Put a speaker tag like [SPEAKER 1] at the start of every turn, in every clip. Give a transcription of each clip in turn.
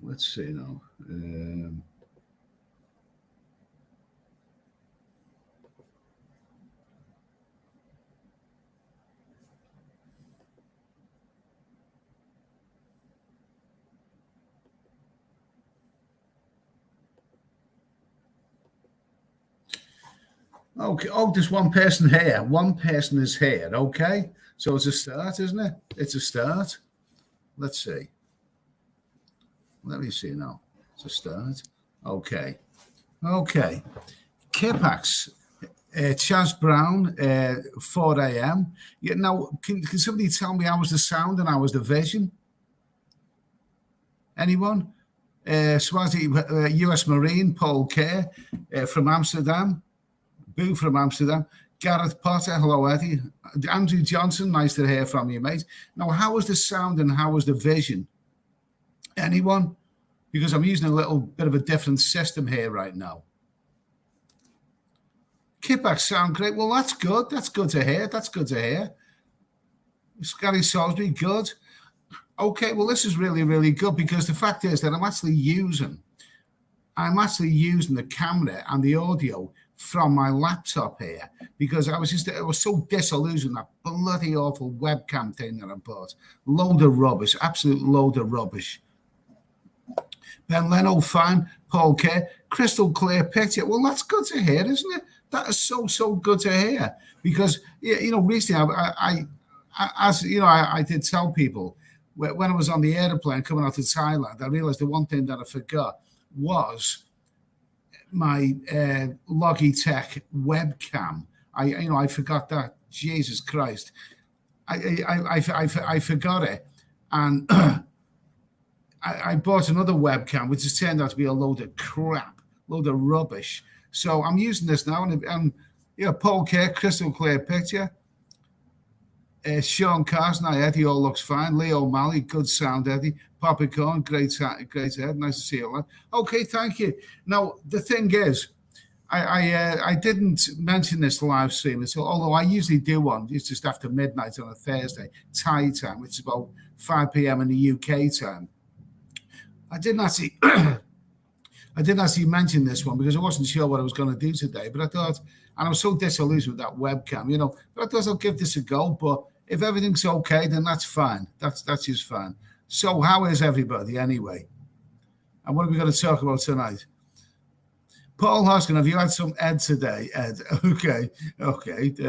[SPEAKER 1] let's see now. Okay. Oh, there's one person here. One person is here. Okay. So it's a start, isn't it? It's a start. Let's see. Let me see now. It's a start. Okay. Okay. Kipax, Chaz Brown, 4 a.m. Yeah, now, can somebody tell me how was the sound and how was the vision? Anyone? Swazi, US Marine, Paul Kerr from Amsterdam. Boo from Amsterdam. Gareth Potter, hello, Eddie. Andrew Johnson, nice to hear from you, mate. Now, how was the sound and how was the vision? Anyone? Because I'm using a little bit of a different system here right now. Kipax sound great. Well, that's good. That's good to hear. That's good to hear. Gary Salisbury, good. Okay, well, this is really, really good because the fact is that I'm actually using the camera and the audio from my laptop here because I was so disillusioned that bloody awful webcam thing that I bought. Load of rubbish, absolute load of rubbish. Ben Leno, fine. Paul Kerr, crystal clear picture. Well, that's good to hear, isn't it? That is so good to hear because recently I did tell people when I was on the airplane coming out to Thailand, I realized the one thing that I forgot was my Logitech webcam. I forgot that. Jesus Christ, I forgot it, and I bought another webcam, which has turned out to be a load of crap, load of rubbish. So I'm using this now, and Paul Kerr, crystal clear picture. Sean Carson, Eddie, all looks fine. Leo O'Malley, good sound, Eddie. Papa Corn, great head. Nice to see you. Okay, thank you. Now, the thing is, I didn't mention this live stream, although I usually do one. It's just after midnight on a Thursday, Thai time, which is about 5 p.m. in the UK time. I didn't actually mention this one because I wasn't sure what I was going to do today, but I thought, and I was so disillusioned with that webcam, but I thought I'll give this a go. But if everything's okay, then that's fine. That's just fine. So how is everybody anyway? And what are we going to talk about tonight? Paul Hoskin, have you had some Ed today, Ed? Okay.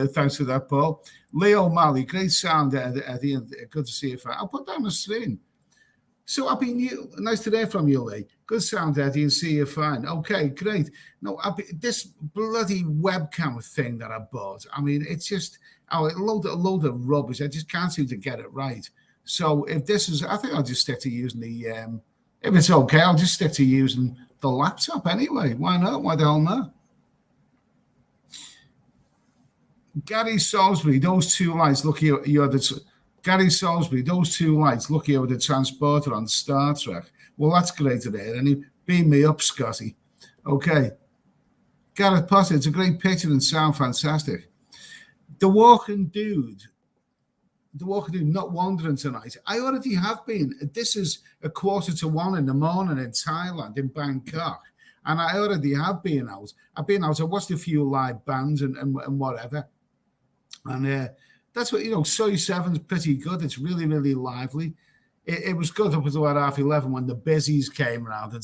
[SPEAKER 1] Thanks for that, Paul. Leo Malley, great sound, Eddie, and good to see you. I'll put that on the screen. So nice to hear from you, Lee. Good sound, Eddie, and see you fine. Okay, great. No, this bloody webcam thing that I bought, it's just a load of rubbish. I just can't seem to get it right. So if this is, I think I'll just stick to using the, if it's okay, I'll just stick to using the laptop anyway. Why not? Why the hell not? Gary Salisbury, those two lights, look here, Gary Salisbury, those two lights, look over the transporter on Star Trek. Well, that's great to hear. And he beam me up, Scotty. Okay. Gareth Potter, it's a great picture and sound fantastic. The Walking Dude, not wandering tonight. I already have been. This is 1:45 in the morning in Thailand, in Bangkok. And I already have been out. I've been out. I watched a few live bands and whatever. And that's what, Soy 7's pretty good. It's really, really lively. It was good up until about 11:30 when the busies came around and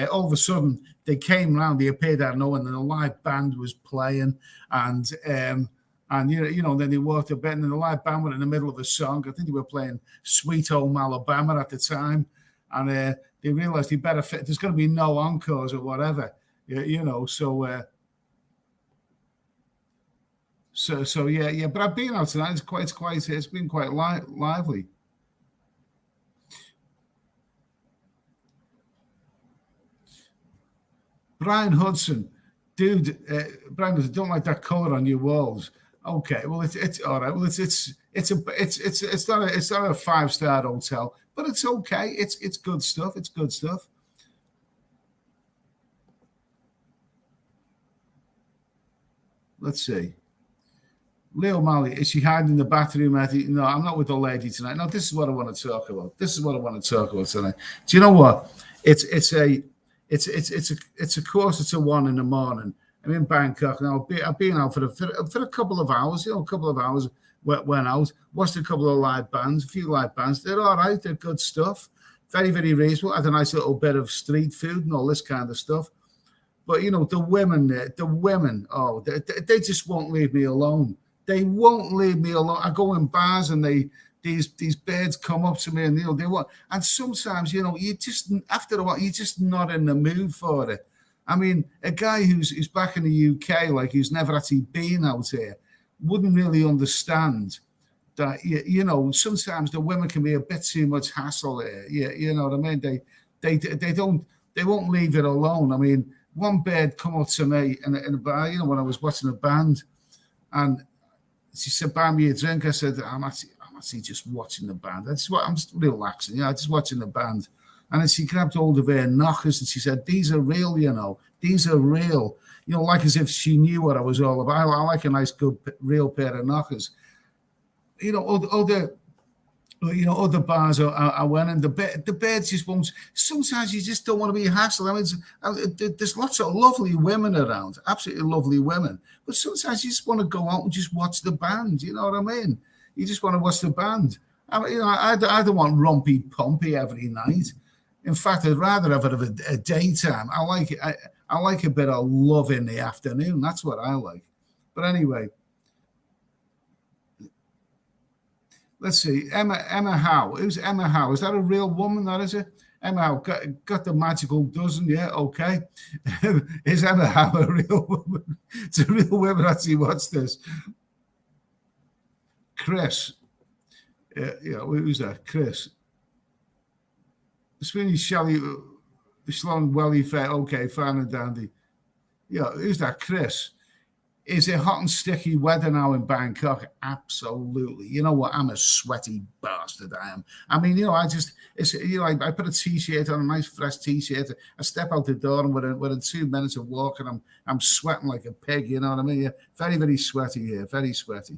[SPEAKER 1] all of a sudden they came around, they appeared out of nowhere, and the live band was playing and then they walked a bit and then the live band were in the middle of a song. I think they were playing Sweet Home Alabama at the time, and they realized there's going to be no encores or whatever, So yeah. But I've been out tonight. It's been quite lively. Brian Hudson, dude. Brian Hudson, don't like that color on your walls. Okay, well it's all right. Well it's not a 5-star hotel, but it's okay. It's good stuff. It's good stuff. Let's see. Leo Malley, is she hiding in the bathroom? No, I'm not with the lady tonight. No, this is what I want to talk about. This is what I want to talk about tonight. Do you know what? It's a 1:45 in the morning. I'm in Bangkok now. I've been out for a couple of hours. A couple of hours. Went out, watched a couple of live bands, a few live bands. They're all right. They're good stuff. Very, very reasonable. Had a nice little bit of street food and all this kind of stuff. But the women, oh, they just won't leave me alone. They won't leave me alone. I go in bars and these birds come up to me and they want. And sometimes you just, after a while, you're just not in the mood for it. I mean, a guy who's back in the UK, like who's never actually been out here, wouldn't really understand that. Sometimes the women can be a bit too much hassle here. You know what I mean? They won't leave it alone. I mean, one bird come up to me in a bar, when I was watching a band, and she said, "Buy me a drink." I said, I'm actually just watching the band. I'm just relaxing, just watching the band. And then she grabbed hold of her knockers and she said, "These are real, these are real." Like as if she knew what I was all about. I like a nice, good, real pair of knockers. Other bars I went in, the birds just won't. Sometimes you just don't want to be hassled. I mean, there's lots of lovely women around, absolutely lovely women. But sometimes you just want to go out and just watch the band. You know what I mean? You just want to watch the band. I don't want rompy pompy every night. In fact, I'd rather have it of a daytime. I like it. I like a bit of love in the afternoon. That's what I like. But anyway. Let's see, Emma Howe. Who's Emma Howe? Is that a real woman? That is it? Emma Howe got the magical dozen. Yeah, okay. Is Emma Howe a real woman? It's a real woman. Actually, what's this? Chris. Who's that? Chris. Sweeney Shelley, Shlong Welly Fair. Okay, fine and dandy. Yeah, who's that? Chris. Is it hot and sticky weather now in Bangkok? Absolutely. You know what? I'm a sweaty bastard. I am. I mean, I put a t-shirt on, a nice fresh t-shirt. I step out the door and within 2 minutes of walking, I'm sweating like a pig. You know what I mean? Yeah, very, very sweaty here. Very sweaty.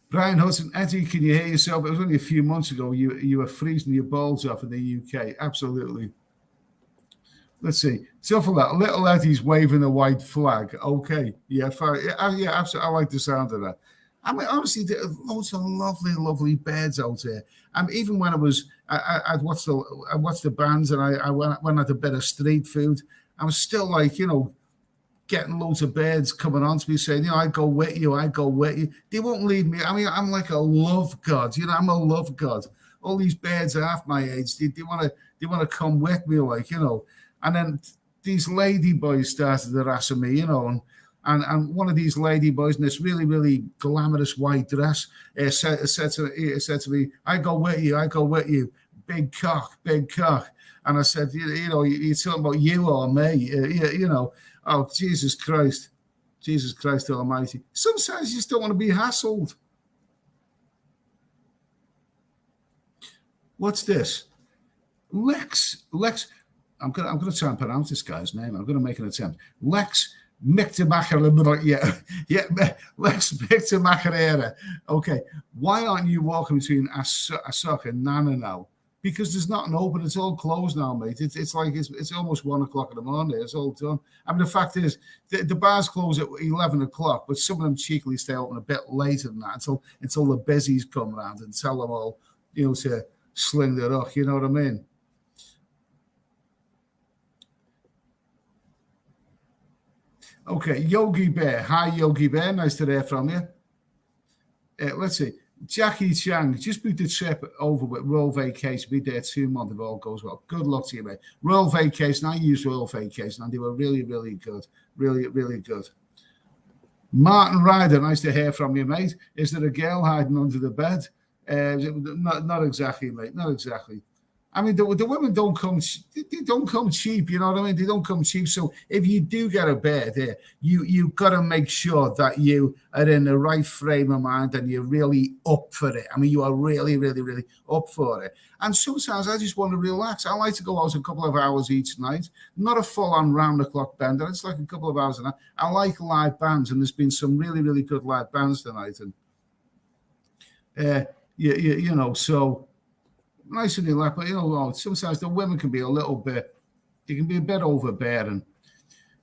[SPEAKER 1] Brian Hudson, Eddie, can you hear yourself? It was only a few months ago you were freezing your balls off in the UK. Absolutely. Let's see. So for that, little Eddie's waving a white flag. Okay. Yeah, absolutely. I like the sound of that. I mean, honestly, there are loads of lovely, lovely birds out there. Even when I watched the bands and I went at a bit of street food, I was still like, getting loads of birds coming on to me saying, I go with you. They won't leave me. I mean, I'm like a love god. I'm a love god. All these birds are half my age. They want to come with me, like, And then these lady boys started harassing me, and one of these lady boys in this really, really glamorous white dress said to me, I go with you, big cock. And I said, you're talking about you or me, oh, Jesus Christ Almighty. Sometimes you just don't want to be hassled. What's this? Lex. I'm gonna try and pronounce this guy's name. I'm gonna make an attempt. Lex Mictamacher. Lex Mictamacher. Okay. Why aren't you walking between Asok and Nana now? Because there's nothing open. It's all closed now, mate. It's like it's almost 1 o'clock in the morning. It's all done. I mean, the fact is, the bars close at 11 o'clock, but some of them cheekily stay open a bit later than that until the busies come around and tell them all, to sling their rock. You know what I mean? Okay, Yogi Bear. Hi, Yogi Bear. Nice to hear from you. Let's see. Jackie Chiang, just booked a trip over with Royal Vacation. Be there 2 months if all goes well. Good luck to you, mate. Royal Vacation. I use Royal Vacation, and they were really, really good. Really, really good. Martin Ryder, nice to hear from you, mate. Is there a girl hiding under the bed? Not exactly, mate. Not exactly. I mean, the women don't come. They don't come cheap. You know what I mean? They don't come cheap. So if you do get a bed there, you got to make sure that you are in the right frame of mind and you're really up for it. I mean, you are really, really, really up for it. And sometimes I just want to relax. I like to go out a couple of hours each night, not a full-on round-the-clock bender. It's like a couple of hours a night. I like live bands, and there's been some really, really good live bands tonight. And you know, so. Nice and relaxed, but you know, sometimes the women can be a little bit, they can be a bit overbearing.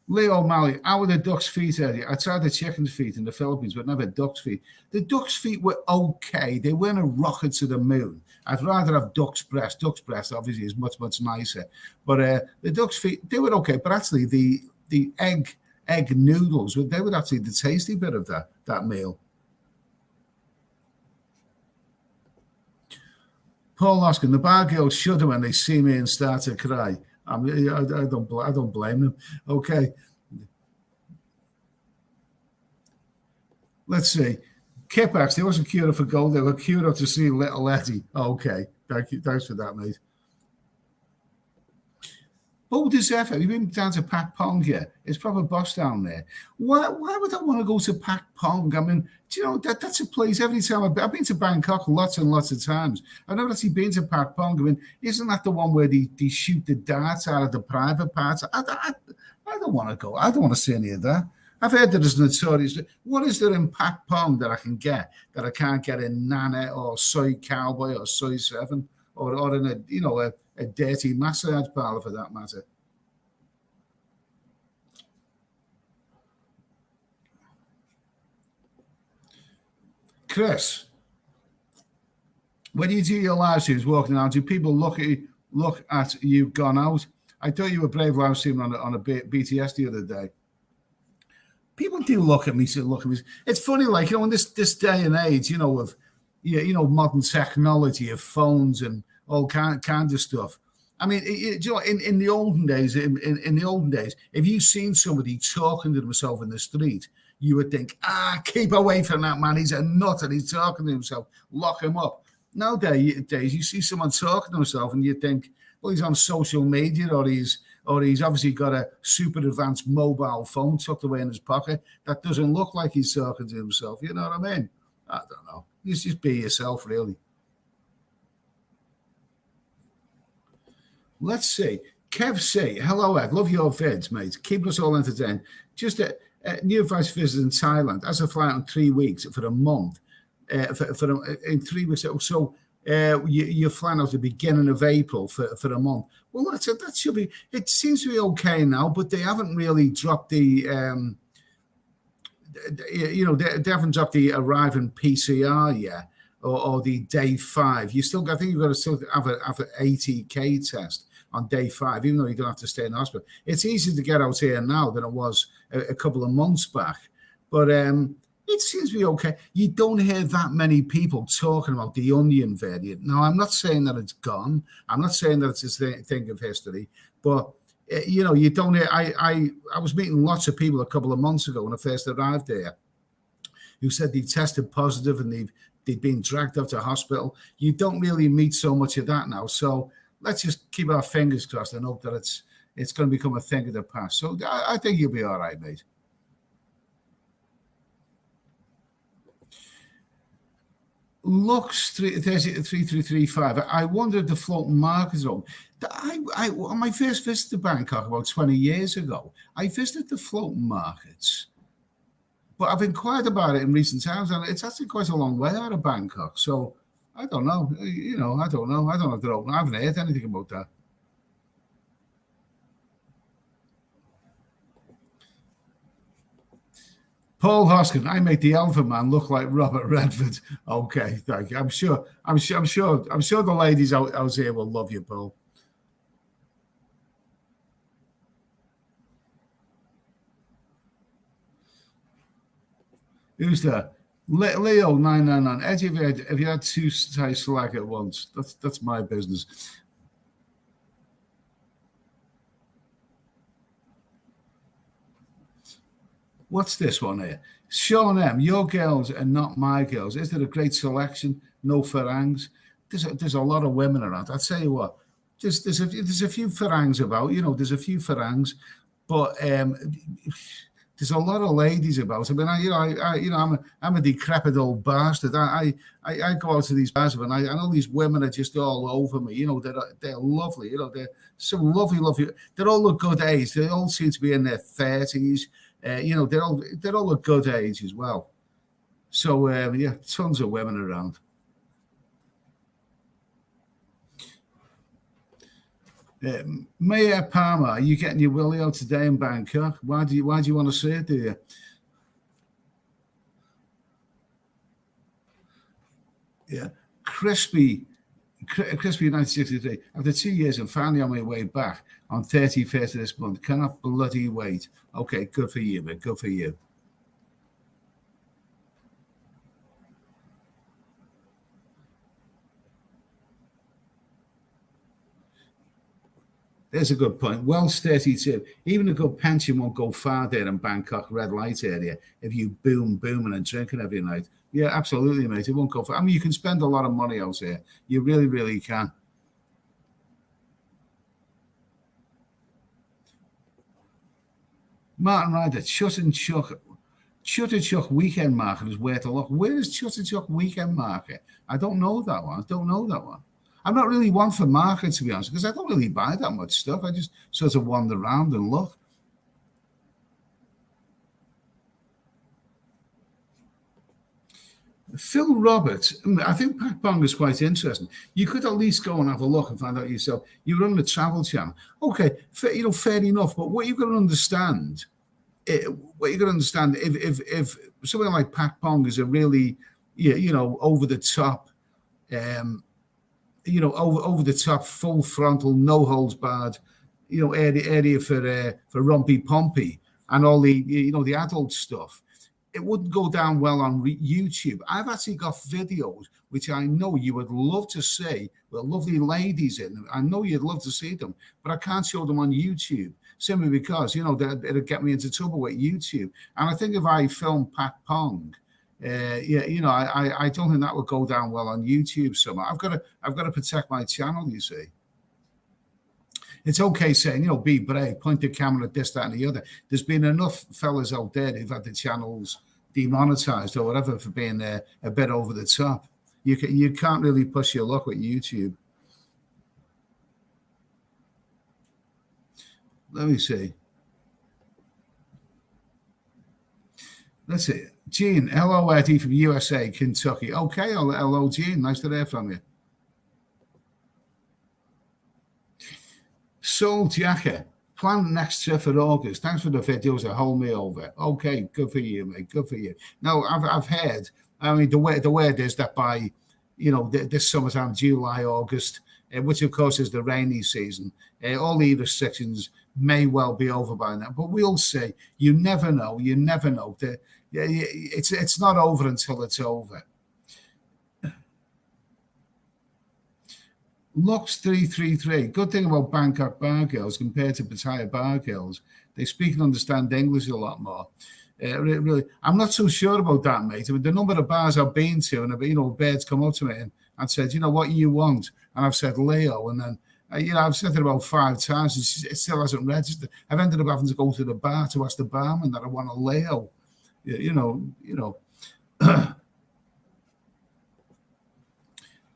[SPEAKER 1] Leo Malley, how were the duck's feet, Eddie? I tried the chicken's feet in the Philippines, but never duck's feet. The duck's feet were okay. They weren't a rocket to the moon. I'd rather have duck's breast. Duck's breast, obviously, is much, much nicer. But the duck's feet, they were okay. But actually, the egg noodles, they were actually the tasty bit of that meal. Paul Oskin, the bar girls shudder when they see me and start to cry. I don't blame them. Okay. Let's see. Kipax, they wasn't queued up for gold. They were queued up to see little Eddie. Okay. Thank you. Thanks for that, mate. Boulders F, have you been down to Pak Pong yet? It's proper boss down there. Why would I want to go to Pak Pong? I mean, do you know, that's a place every time I've been to Bangkok lots and lots of times. I've never actually been to Pak Pong. I mean, isn't that the one where they shoot the darts out of the private parts? I don't want to go. I don't want to see any of that. I've heard that there's notorious. What is there in Pak Pong that I can get that I can't get in Nana or Soy Cowboy or Soy 7 or in a dirty massage parlor for that matter? Chris, when you do your live streams walking around, do people look at you gone out? I thought you were brave live streaming on a BTS the other day. People do look at me. It's funny, like, you know, in this day and age, you know, of modern technology, of phones and all kind of stuff. I mean, you know, in the olden days, in the olden days, if you seen somebody talking to themselves in the street, you would think, keep away from that man. He's a nut and he's talking to himself. Lock him up. Nowadays, you see someone talking to himself and you think, well, he's on social media or he's obviously got a super advanced mobile phone tucked away in his pocket. That doesn't look like he's talking to himself. You know what I mean? I don't know. You just be yourself, really. Let's see. Kev C. Hello, Ed. Love your vids, mate. Keep us all entertained. Just a new advice visit in Thailand. As a flight on 3 weeks for a month. In 3 weeks. So you're flying out at the beginning of April for a month. Well, that should be. It seems to be okay now, but they haven't really dropped the. They haven't dropped the arriving PCR yet, or the day 5. I think you've got to still have an ATK test on day 5, even though you don't have to stay in the hospital. It's easier to get out here now than it was a couple of months back. But it seems to be okay. You don't hear that many people talking about the onion variant. Now, I'm not saying that it's gone. I'm not saying that it's a thing of history. But, you don't hear. I was meeting lots of people a couple of months ago when I first arrived there who said they tested positive and they've been dragged up to hospital. You don't really meet so much of that now. So let's just keep our fingers crossed and hope that it's going to become a thing of the past. So I think you'll be all right, mate. Lux 3335. I wonder if the floating markets are open. On my first visit to Bangkok about 20 years ago, I visited the floating markets. But I've inquired about it in recent times, and it's actually quite a long way out of Bangkok. So I don't know. I don't know. I don't know if they're open. I haven't heard anything about that. Paul Hoskin, I make the Elephant Man look like Robert Redford. Okay, thank you. I'm sure the ladies out here will love you, Paul. Who's that? Leo 999. Eddie, have you had 2 Thai slack at once? That's my business. What's this one here? Sean M. Your girls are not my girls. Is there a great selection? No farangs. There's a lot of women around. I'll tell you what. there's a few farangs about, there's a few farangs, but there's a lot of ladies about. I mean, I'm a decrepit old bastard. I go out to these bars and I know these women are just all over me. They're lovely. They're so lovely. They all look good age. They all seem to be in their 30s. They all look good age as well. So yeah, tons of women around. Mayor Palmer, are you getting your willy out today in Bangkok? Why do you want to see it, do you? Yeah. Crispy 1963. After 2 years, I'm finally on my way back on 31st of this month. Cannot bloody wait. Okay, good for you, man. Good for you. There's a good point. Wells 32. Even a good pension won't go far there in Bangkok red light area if you booming and drinking every night. Yeah, absolutely, mate. It won't go far. I mean, you can spend a lot of money out there. You really, really can. Martin Ryder, Chutterchuck Weekend Market is worth a look. Where is Chutterchuck Weekend Market? I don't know that one. I'm not really one for market, to be honest, because I don't really buy that much stuff. I just sort of wander around and look. Phil Roberts, I think Pat Pong is quite interesting. You could at least go and have a look and find out yourself. You run the Travel Channel. Okay, fair enough. But what you've got to understand, if something like Pat Pong is a really, over the top, over the top, full frontal, no holds barred, area for Rompy Pompey and all the adult stuff. It wouldn't go down well on YouTube. I've actually got videos which I know you would love to see with lovely ladies in them. I know you'd love to see them, but I can't show them on YouTube simply because it'll get me into trouble with YouTube. And I think if I film Pat Pong, I don't think that would go down well on YouTube. So I've got to protect my channel. You see. It's okay saying, be brave, point the camera at this, that, and the other. There's been enough fellas out there who've had the channels demonetized or whatever for being a bit over the top. You can't really push your luck with YouTube. Let me see. Let's see. Gene, hello, Eddie from USA, Kentucky. Okay, hello, Gene. Nice to hear from you. Soul Jacker, plan next trip for August. Thanks for the videos that hold me over. Okay, good for you, mate. Good for you. Now, I've heard. I mean, the word is that by, this summertime, July, August, which of course is the rainy season, all the restrictions may well be over by now. But we'll see. You never know. It's not over until it's over. Lux 333. Good thing about Bangkok bar girls compared to Pattaya bar girls, they speak and understand English a lot more. Really, I'm not so sure about that, mate. I mean, the number of bars I've been to, and birds come up to me and said, what you want, and I've said Leo, and then I've said it about 5 times, and it still hasn't registered. I've ended up having to go to the bar to ask the barman that I want a Leo.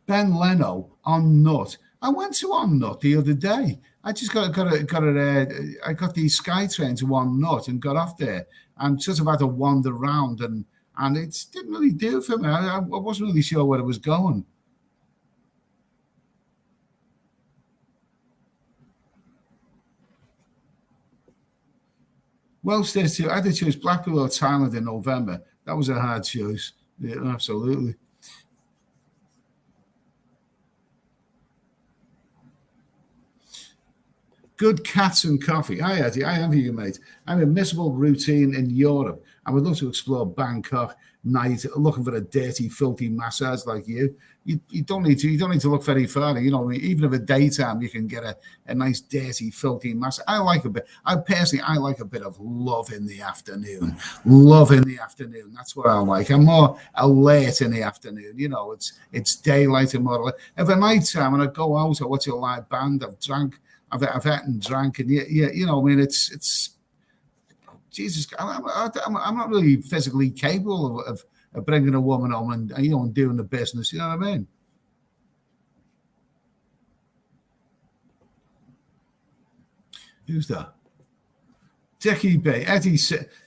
[SPEAKER 1] Ben Leno on Nut. I went to On Nut the other day. I just I got the Sky Train to On Nut and got off there and sort of had to wander around and it didn't really do for me. I wasn't really sure where it was going. Well, Stacey, I had to choose Blackpool or Thailand in November. That was a hard choice. Yeah, absolutely. Good cats and coffee. Hi, Eddie. I envy you, mate. I'm a miserable routine in Europe. I would love to explore Bangkok night, looking for a dirty, filthy massage like you. You don't need to look very far. You know, even if at daytime you can get a nice, dirty, filthy massage. I like a bit of love in the afternoon. Love in the afternoon. That's what I like. I'm more alert in the afternoon. You know, it's daylight and more. If at night time when I go out or watch a live band, I've drank, I've had and drank, and you know, I mean, it's Jesus. I'm not really physically capable of bringing a woman home and, you know, and doing the business. You know what I mean? Who's that? Dickie B.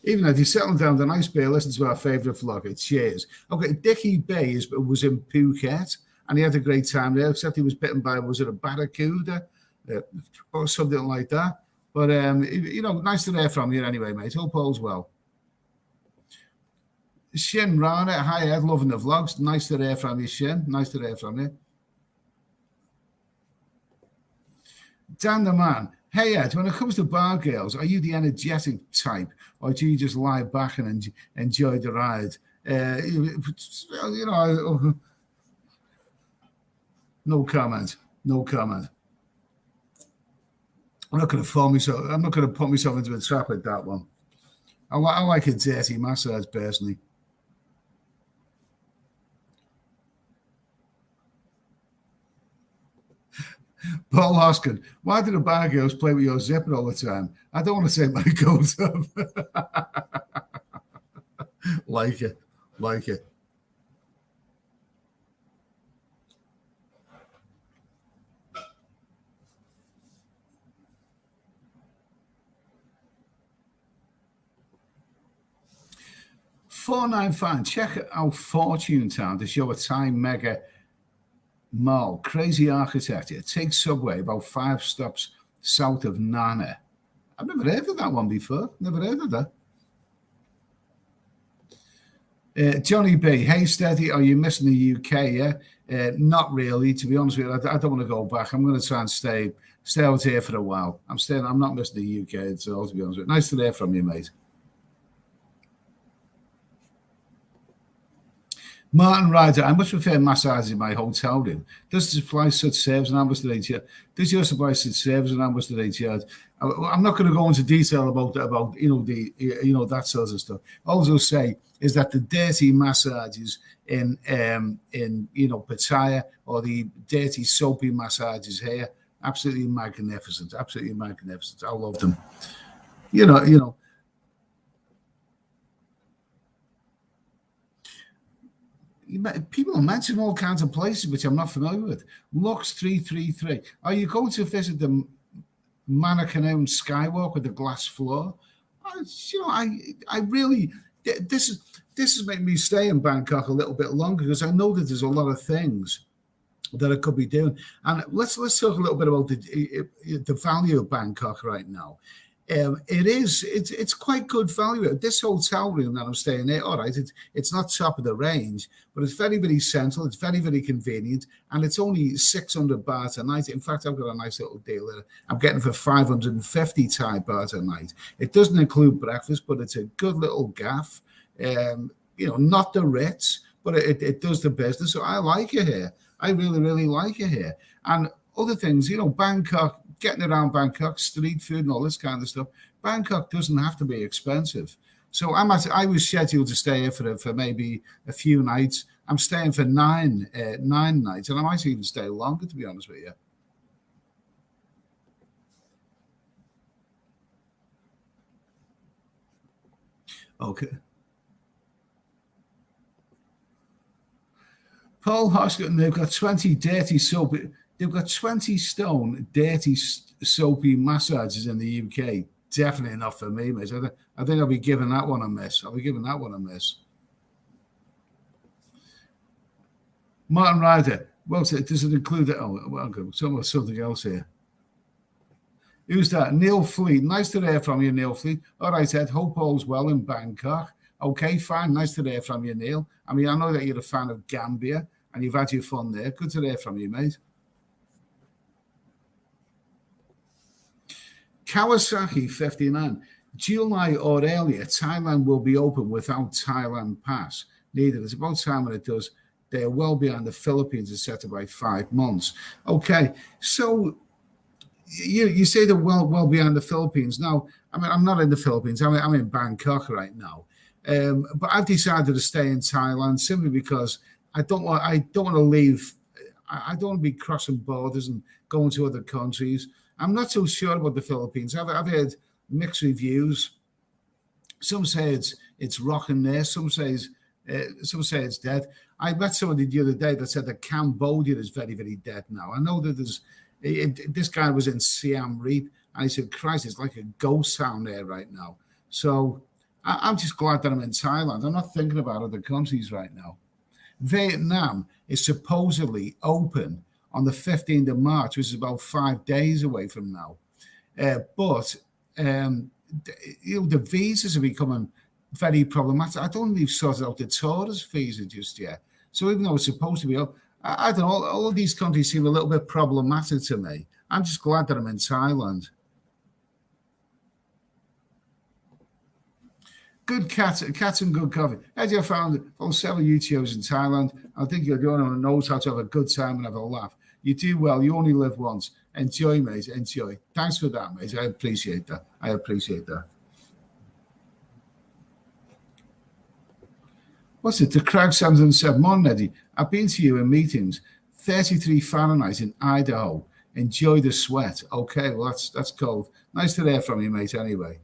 [SPEAKER 1] Even Eddie settling down the nice beer, listen to our favourite vlogger. Cheers. Okay, Dickie B was in Phuket and he had a great time there, except he was bitten by, was it a barracuda or something like that? But, you know, nice to hear from you anyway, mate. Hope all's well. Shin Rana, hi Ed, loving the vlogs. Nice to hear from you, Shin. Nice to hear from you. Dan the man, hey Ed, when it comes to bar girls, are you the energetic type or do you just lie back and enjoy the ride? You know, no comment. No comment. I'm not going to put myself into a trap with that one. I like a dirty massage personally. Paul Hoskin, why do the bar girls play with your zipper all the time? I don't want to take my coat off. Like it. 495. Check out Fortune Town to show a Thai mega mall. Crazy architecture. Take subway about 5 stops south of Nana. I've never heard of that one before. Never heard of that. Johnny B. Hey, Steady, are you missing the UK? Yeah, not really. To be honest with you, I don't want to go back. I'm going to try and stay out here for a while. I'm not missing the UK at all, to be honest with you. Nice to hear from you, mate. Martin Ryder, I much prefer massages in my hotel room. Does it supply such service and ambulance to ATR? Does your supply such service and ambulance to ATR? I'm not going to go into detail about that sort of stuff. All I'll say is that the dirty massages in Pattaya or the dirty soapy massages here, absolutely magnificent. Absolutely magnificent. I love them. You know. People mention all kinds of places which I'm not familiar with. Lux 333. Are you going to visit the Manakanaum Skywalk with the glass floor? I really this is making me stay in Bangkok a little bit longer because I know that there's a lot of things that I could be doing. And let's talk a little bit about the value of Bangkok right now. It's quite good value. This hotel room that I'm staying in, all right, it's not top of the range, but it's very, very central. It's very, very convenient, and it's only 600 baht a night. In fact, I've got a nice little deal there. I'm getting for 550 Thai baht a night. It doesn't include breakfast, but it's a good little gaff. Not the Ritz, but it does the business. So I like it here. I really, really like it here. And other things, Bangkok, getting around Bangkok, street food and all this kind of stuff. Bangkok doesn't have to be expensive. So I was scheduled to stay here for maybe a few nights. I'm staying for nine nights, and I might even stay longer, to be honest with you. Okay. Paul Hoskett, they've got 20 dirty soapy. They've got 20 stone dirty soapy massages in the UK. Definitely not for me, mate. I think I'll be giving that one a miss. Martin Ryder. Well, does it include it? Oh, well, okay. Something else here. Who's that? Neil Fleet. Nice to hear from you, Neil Fleet. All right, Ed. Hope all's well in Bangkok. Okay, fine. Nice to hear from you, Neil. I mean, I know that you're a fan of Gambia and you've had your fun there. Good to hear from you, mate. Kawasaki 59. July or earlier, Thailand will be open without Thailand pass needed. It's about time when it does. They are well behind the Philippines, is set by 5 months. Okay, so you say they're well behind the Philippines. Now, I mean, I'm not in the Philippines. I'm in Bangkok right now, but I've decided to stay in Thailand simply because I don't want to leave. I don't want to be crossing borders and going to other countries. I'm not so sure about the Philippines. I've heard mixed reviews. Some say it's rocking there. Some say it's dead. I met somebody the other day that said that Cambodia is very, very dead now. I know that this guy was in Siam Reap, and he said, Christ, it's like a ghost town there right now. So I'm just glad that I'm in Thailand. I'm not thinking about other countries right now. Vietnam is supposedly open on the 15th of March, which is about 5 days away from now. But the visas are becoming very problematic. I don't think they've sorted out the tourist visa just yet. So even though it's supposed to be up, I don't know, all of these countries seem a little bit problematic to me. I'm just glad that I'm in Thailand. Good cats and good coffee. As I found several YouTubers in Thailand, I think you're the only one who knows how to have a good time and have a laugh. You do well. You only live once. Enjoy, mate. Enjoy. Thanks for that, mate. I appreciate that. What's it? The Crag 777 Morning, Eddie. I've been to you in meetings. 33 Fahrenheit in Idaho. Enjoy the sweat. Okay, well, that's cold. Nice to hear from you, mate, anyway.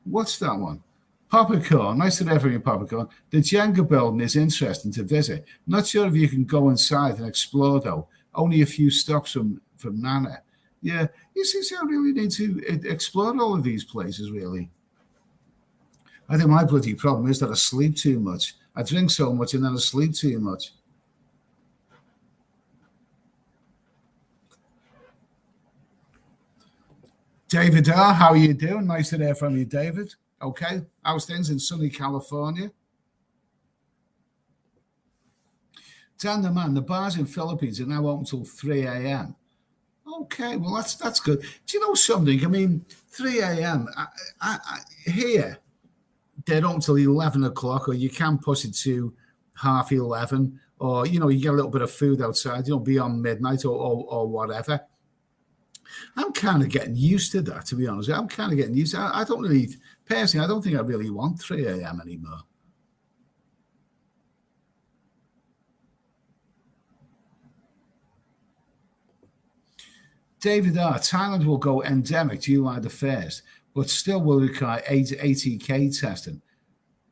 [SPEAKER 1] What's that one? Popcorn. Nice to hear from you, Popcorn. The Jenga building is interesting to visit. Not sure if you can go inside and explore, though. Only a few stops from Nana. Yeah, you see, I really need to explore all of these places, really. I think my bloody problem is that I sleep too much. I drink so much and then I sleep too much. David R., how are you doing? Nice to hear from you, David. Okay, how's things in sunny California? Dan the man, the bars in Philippines are now open until 3 a.m. Okay, well, that's good. Do you know something? I mean, 3 a.m. Here, they're open till 11 o'clock, or you can push it to 11:30, or, you get a little bit of food outside, beyond midnight or whatever. I'm kind of getting used to that, to be honest. I'm kind of getting used to it. I don't really, personally, I don't think I really want 3 a.m. anymore. David R., Thailand will go endemic July the 1st, but still will require ATK testing.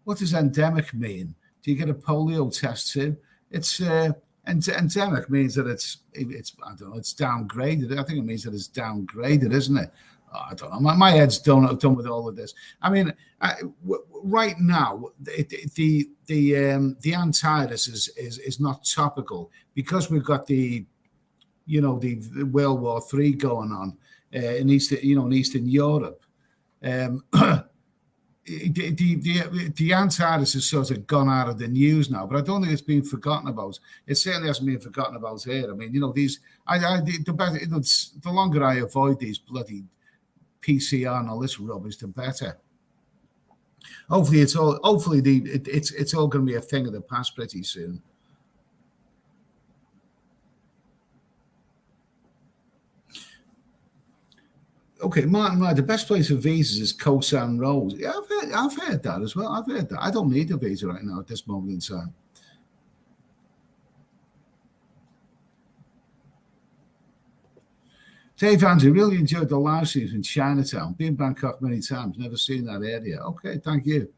[SPEAKER 1] What does endemic mean? Do you get a polio test too? It's endemic means that it's I don't know, it's downgraded. I think it means that it's downgraded, isn't it? Oh, I don't know. My head's done with all of this. I mean, right now the antivirus is not topical because we've got the World War III going on in Eastern Europe. The antivirus has sort of gone out of the news now, but I don't think it's been forgotten about. It certainly hasn't been forgotten about here. I mean, the longer I avoid these bloody PCR and all this rubbish, the better. Hopefully, it's all going to be a thing of the past pretty soon. Okay, Martin, right, the best place for visas is Koh San Road. Yeah, I've heard that as well. I've heard that. I don't need a visa right now at this moment in time. Dave Andrew, really enjoyed the live streams in Chinatown. Been in Bangkok many times. Never seen that area. Okay, thank you.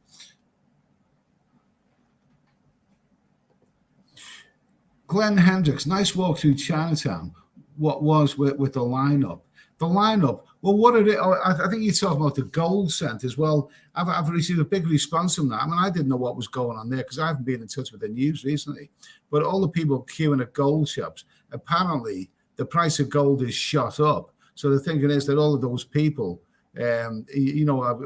[SPEAKER 1] Glenn Hendricks, nice walk through Chinatown. What was with the lineup? The lineup. Well, what are it? I think you're talking about the gold centers. Well, I've received a big response from that. I mean, I didn't know what was going on there because I haven't been in touch with the news recently. But all the people queuing at gold shops, apparently the price of gold is shot up. So the thinking is that all of those people, are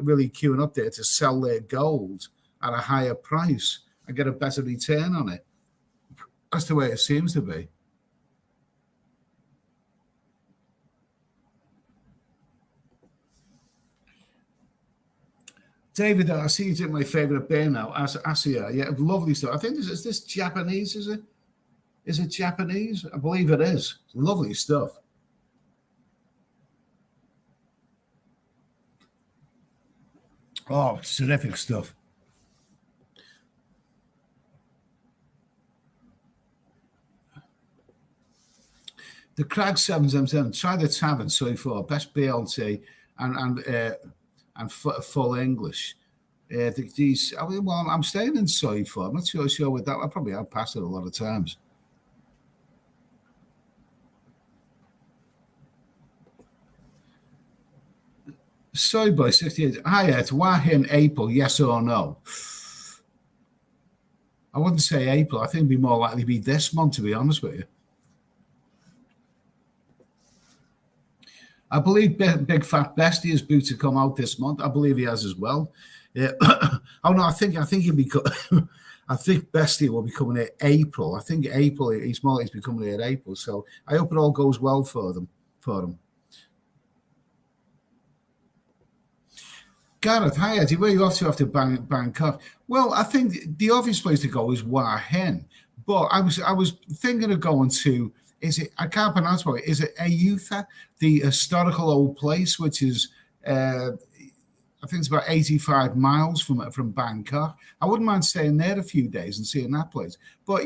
[SPEAKER 1] really queuing up there to sell their gold at a higher price and get a better return on it. That's the way it seems to be. David, I see you drink my favorite beer now, Asia. Yeah, lovely stuff. I think is this Japanese, is it? Is it Japanese? I believe it is. Lovely stuff. Oh, it's terrific stuff. The Crag 777. Try the Tavern so far. Best BLT and full English. These. Well, I'm staying in soy for. I'm not sure with that. I probably have passed it a lot of times. Soy Boy 68. Hi, Ed. Why in April? Yes or no? I wouldn't say April. I think it'd be more likely to be this month, to be honest with you. I believe Big Fat Bestie is due to come out this month. I believe he has as well. Yeah. Oh no, I think he'll be. I think Bestie will be coming in April. I think April. He's more likely to be coming in April. So I hope it all goes well for them. Gareth, hi Eddie. Where are you off to after Bangkok? Well, I think the obvious place to go is Hua Hin, but I was thinking of going to. Is it? I can't pronounce it. Is it Ayutha, the historical old place, which is I think it's about 85 miles from Bangkok. I wouldn't mind staying there a few days and seeing that place. But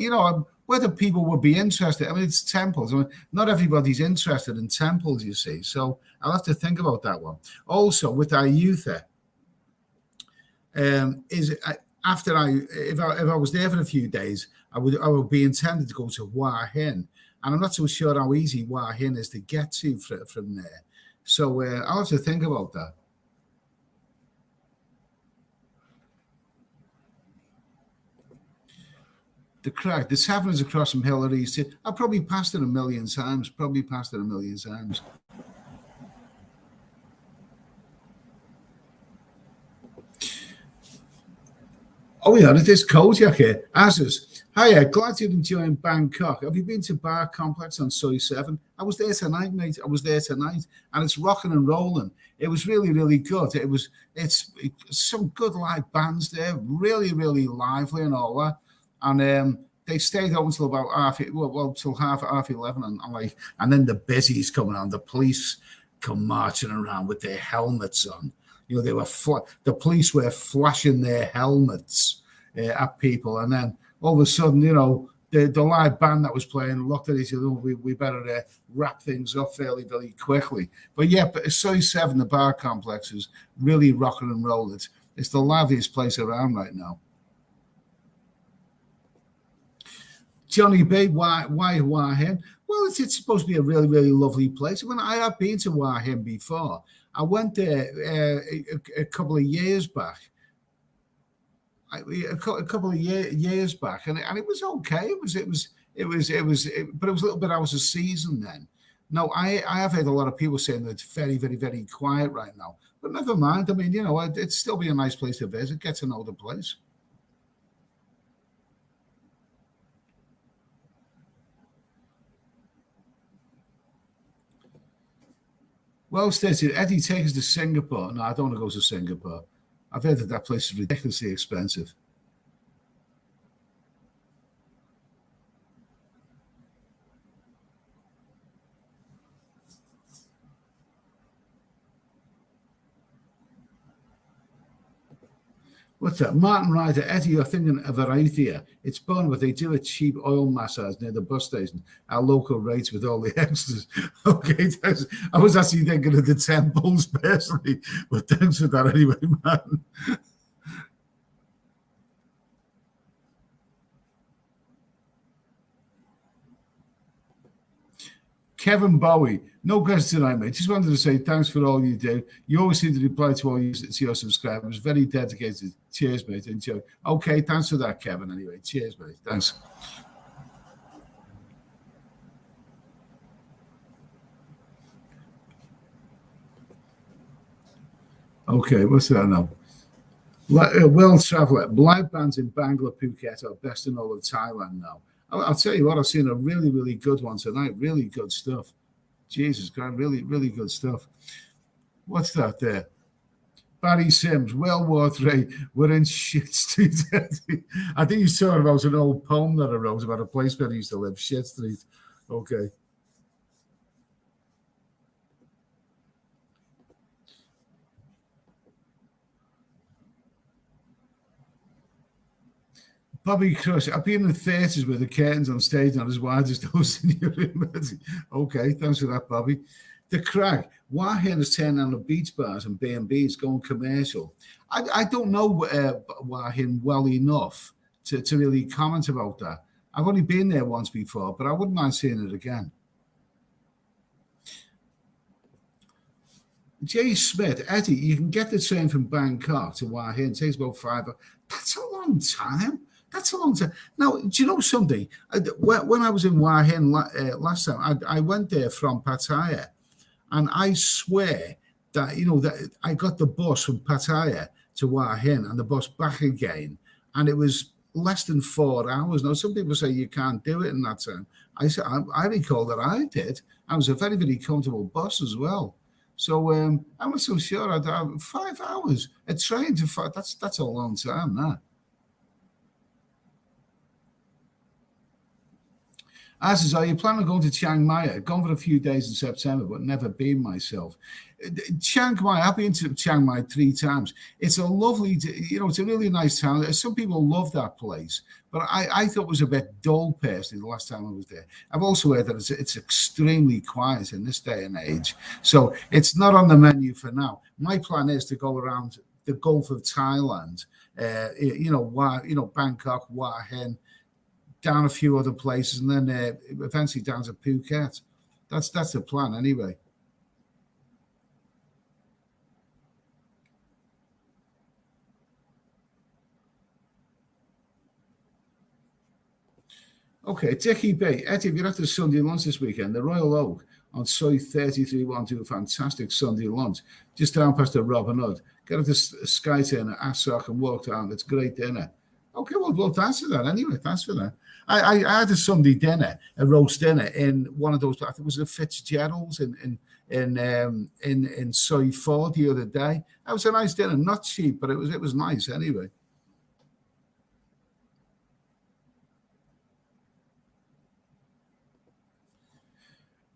[SPEAKER 1] whether people would be interested. I mean, it's temples. I mean, not everybody's interested in temples, you see. So I'll have to think about that one. Also, with Ayutha, if I was there for a few days, I would be intended to go to Hua Hin. And I'm not so sure how easy Hua Hin is to get to from there. So I'll have to think about that. The Crag, the tavern is across from Hillary. I've probably passed it a million times. Oh yeah, it is Kodiak here. Azus. Hiya, glad you're enjoying Bangkok. Have you been to Bar Complex on Soy 7? I was there tonight, mate. And it's rocking and rolling. It was really, really good. It's some good live bands there, really, really lively and all that. And they stayed open until about till half 11, and then the busy's coming on. The police come marching around with their helmets on. The police were flashing their helmets at people, and then all of a sudden, the live band that was playing looked at each other. We better wrap things up fairly, very quickly. But yeah, Soy 7, the bar complex, is really rocking and rolling. It's the liveliest place around right now. Johnny B, why Hua Hin? Well, it's supposed to be a really, really lovely place. When I have been to Hua Hin before, I went there a couple of years back. A couple of years back, and it was okay. But it was a little bit out of season then. No, I have heard a lot of people saying that it's very, very, very quiet right now. But never mind. I mean, it'd still be a nice place to visit, get to know the place. Well stated. Eddie, take us to Singapore. No, I don't want to go to Singapore. I've heard that place is ridiculously expensive. What's that? Martin Ryder, Eddie, you're thinking of Arathia. It's fun, but they do a cheap oil massage near the bus station at local rates with all the extras. Okay, thanks. I was actually thinking of the temples personally, but thanks for that anyway, man. Kevin Bowie, no question tonight, mate. Just wanted to say thanks for all you do. You always seem to reply to all your subscribers. Very dedicated. Cheers, mate. Enjoy. Okay, thanks for that, Kevin. Anyway, cheers, mate. Thanks. Okay, what's that now? World Traveller. Live bands in Bangla, Phuket are best in all of Thailand now. I'll tell you what, I've seen a really, really good one tonight. Really good stuff. Jesus Christ, really, really good stuff. What's that there? Barry Sims, World War III, we're in Shit Street. I think he's talking about an old poem that I wrote about a place where he used to live, Shit Street. Okay. Bobby Crush, I've been in the theatres with the curtains on stage not as wide as those in your room. Okay, thanks for that, Bobby. The Crag, Wahin has turned down the beach bars and B&Bs going commercial. I don't know Wahin well enough to really comment about that. I've only been there once before, but I wouldn't mind seeing it again. Jay Smith, Eddie, you can get the train from Bangkok to Wahin. It takes about 5 hours. That's a long time. That's a long time. Now, do you know something? When I was in Wahin last time, I went there from Pattaya, and I swear that, that I got the bus from Pattaya to Wahin and the bus back again, and it was less than 4 hours. Now, some people say you can't do it in that time. I recall that I did. I was a very, very comfortable bus as well. So I'm not so sure. I'd have 5 hours. A train to 5, that's a long time, that. As is, are you planning on going to Chiang Mai? I've gone for a few days in September, but never been myself. Chiang Mai, I've been to Chiang Mai 3 times. It's a lovely, it's a really nice town. Some people love that place, but I thought it was a bit dull personally the last time I was there. I've also heard that it's extremely quiet in this day and age, so it's not on the menu for now. My plan is to go around the Gulf of Thailand, Bangkok, Hua Hin, down a few other places, and then eventually down to Phuket. That's the plan anyway. Okay, Dickie B. Eddie, if you're at the Sunday lunch this weekend, the Royal Oak on Soy 33 want to do a fantastic Sunday lunch just down past the Robin Hood. Get up to Skyturn at Assock and walk down. It's great dinner. Okay, well, thanks for that anyway. Thanks for that. I had a Sunday dinner, a roast dinner in one of those. I think it was a Fitzgerald's in Soy 4 the other day. That was a nice dinner, not cheap, but it was nice anyway.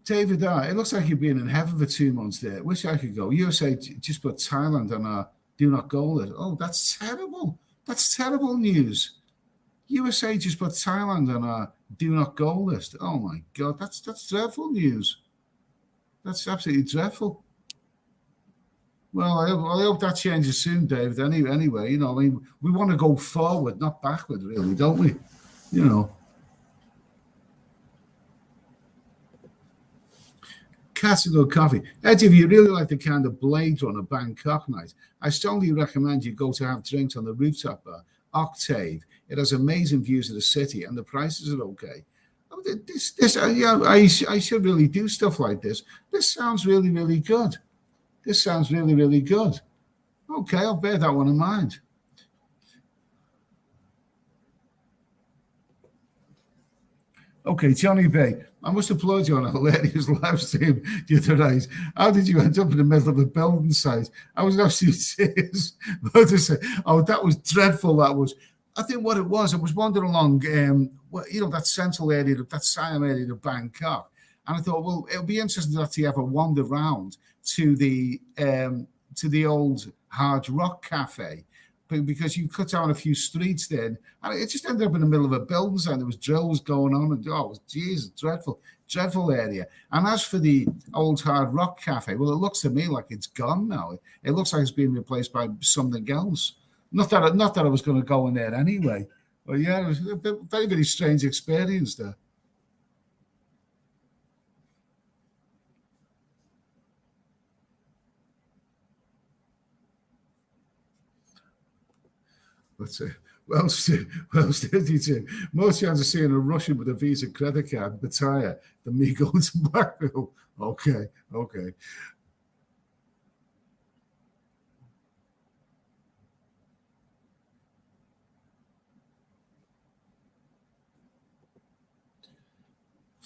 [SPEAKER 1] David, it looks like you've been in heaven for 2 months there. Wish I could go. USA just put Thailand on our do not go list. Oh, that's terrible. That's terrible news. USA just put Thailand on our do not go list. Oh my God, that's dreadful news. That's absolutely dreadful. Well, I hope that changes soon, David. Anyway, we want to go forward, not backward, really, don't we? Castle Coffee. Eddie, if you really like the kind of Blade Runner Bangkok night, I strongly recommend you go to have drinks on the rooftop bar, Octave. It has amazing views of the city, and the prices are okay. I should really do stuff like this. This sounds really, really good. This sounds really, really good. Okay, I'll bear that one in mind. Okay, Johnny Bay, I must applaud you on a hilarious live stream the other night. How did you end up in the middle of a building site? I was absolutely serious. Oh, that was dreadful. That was. I think what it was, I was wandering along, that central area, that Siam area of Bangkok, and I thought, well, it'll be interesting to actually have a wander around to the old Hard Rock Cafe, because you cut down a few streets there, and it just ended up in the middle of a building site. There was drills going on, and Jesus, dreadful area. And as for the old Hard Rock Cafe, well, it looks to me like it's gone now. It looks like it's been replaced by something else. Not that I was going to go in there anyway. But yeah, it was a very, very strange experience there. That's it. Well, 32. More chance of seeing a Russian with a Visa credit card Pattaya than me going to Blackville. Okay.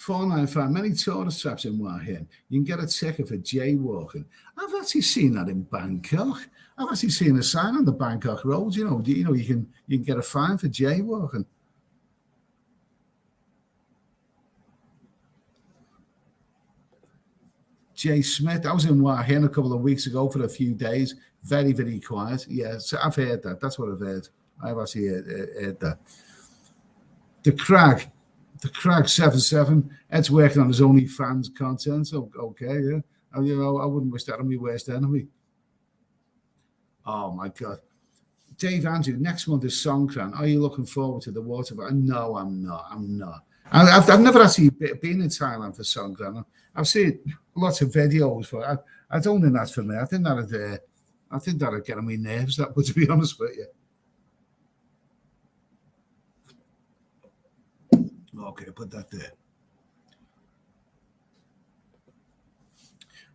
[SPEAKER 1] 495. Many tourist traps in Hua Hin. You can get a ticket for jaywalking. I've actually seen that in Bangkok. I've actually seen a sign on the Bangkok roads. You can get a fine for jaywalking. Jay Smith. I was in Hua Hin a couple of weeks ago for a few days. Very, very quiet. Yeah, so I've heard that. That's what I've heard. I've actually heard that. The Crag 77. Ed's working on his OnlyFans content. So okay, yeah. I wouldn't wish that on my worst enemy. Oh my God. Dave Andrew, next month is Songkran. Are you looking forward to the water? No, I'm not. I've never actually been in Thailand for Songkran. I've seen lots of videos for it. I don't think that's for me. I think that'd get on my nerves, that would, to be honest with you. Okay, put that there.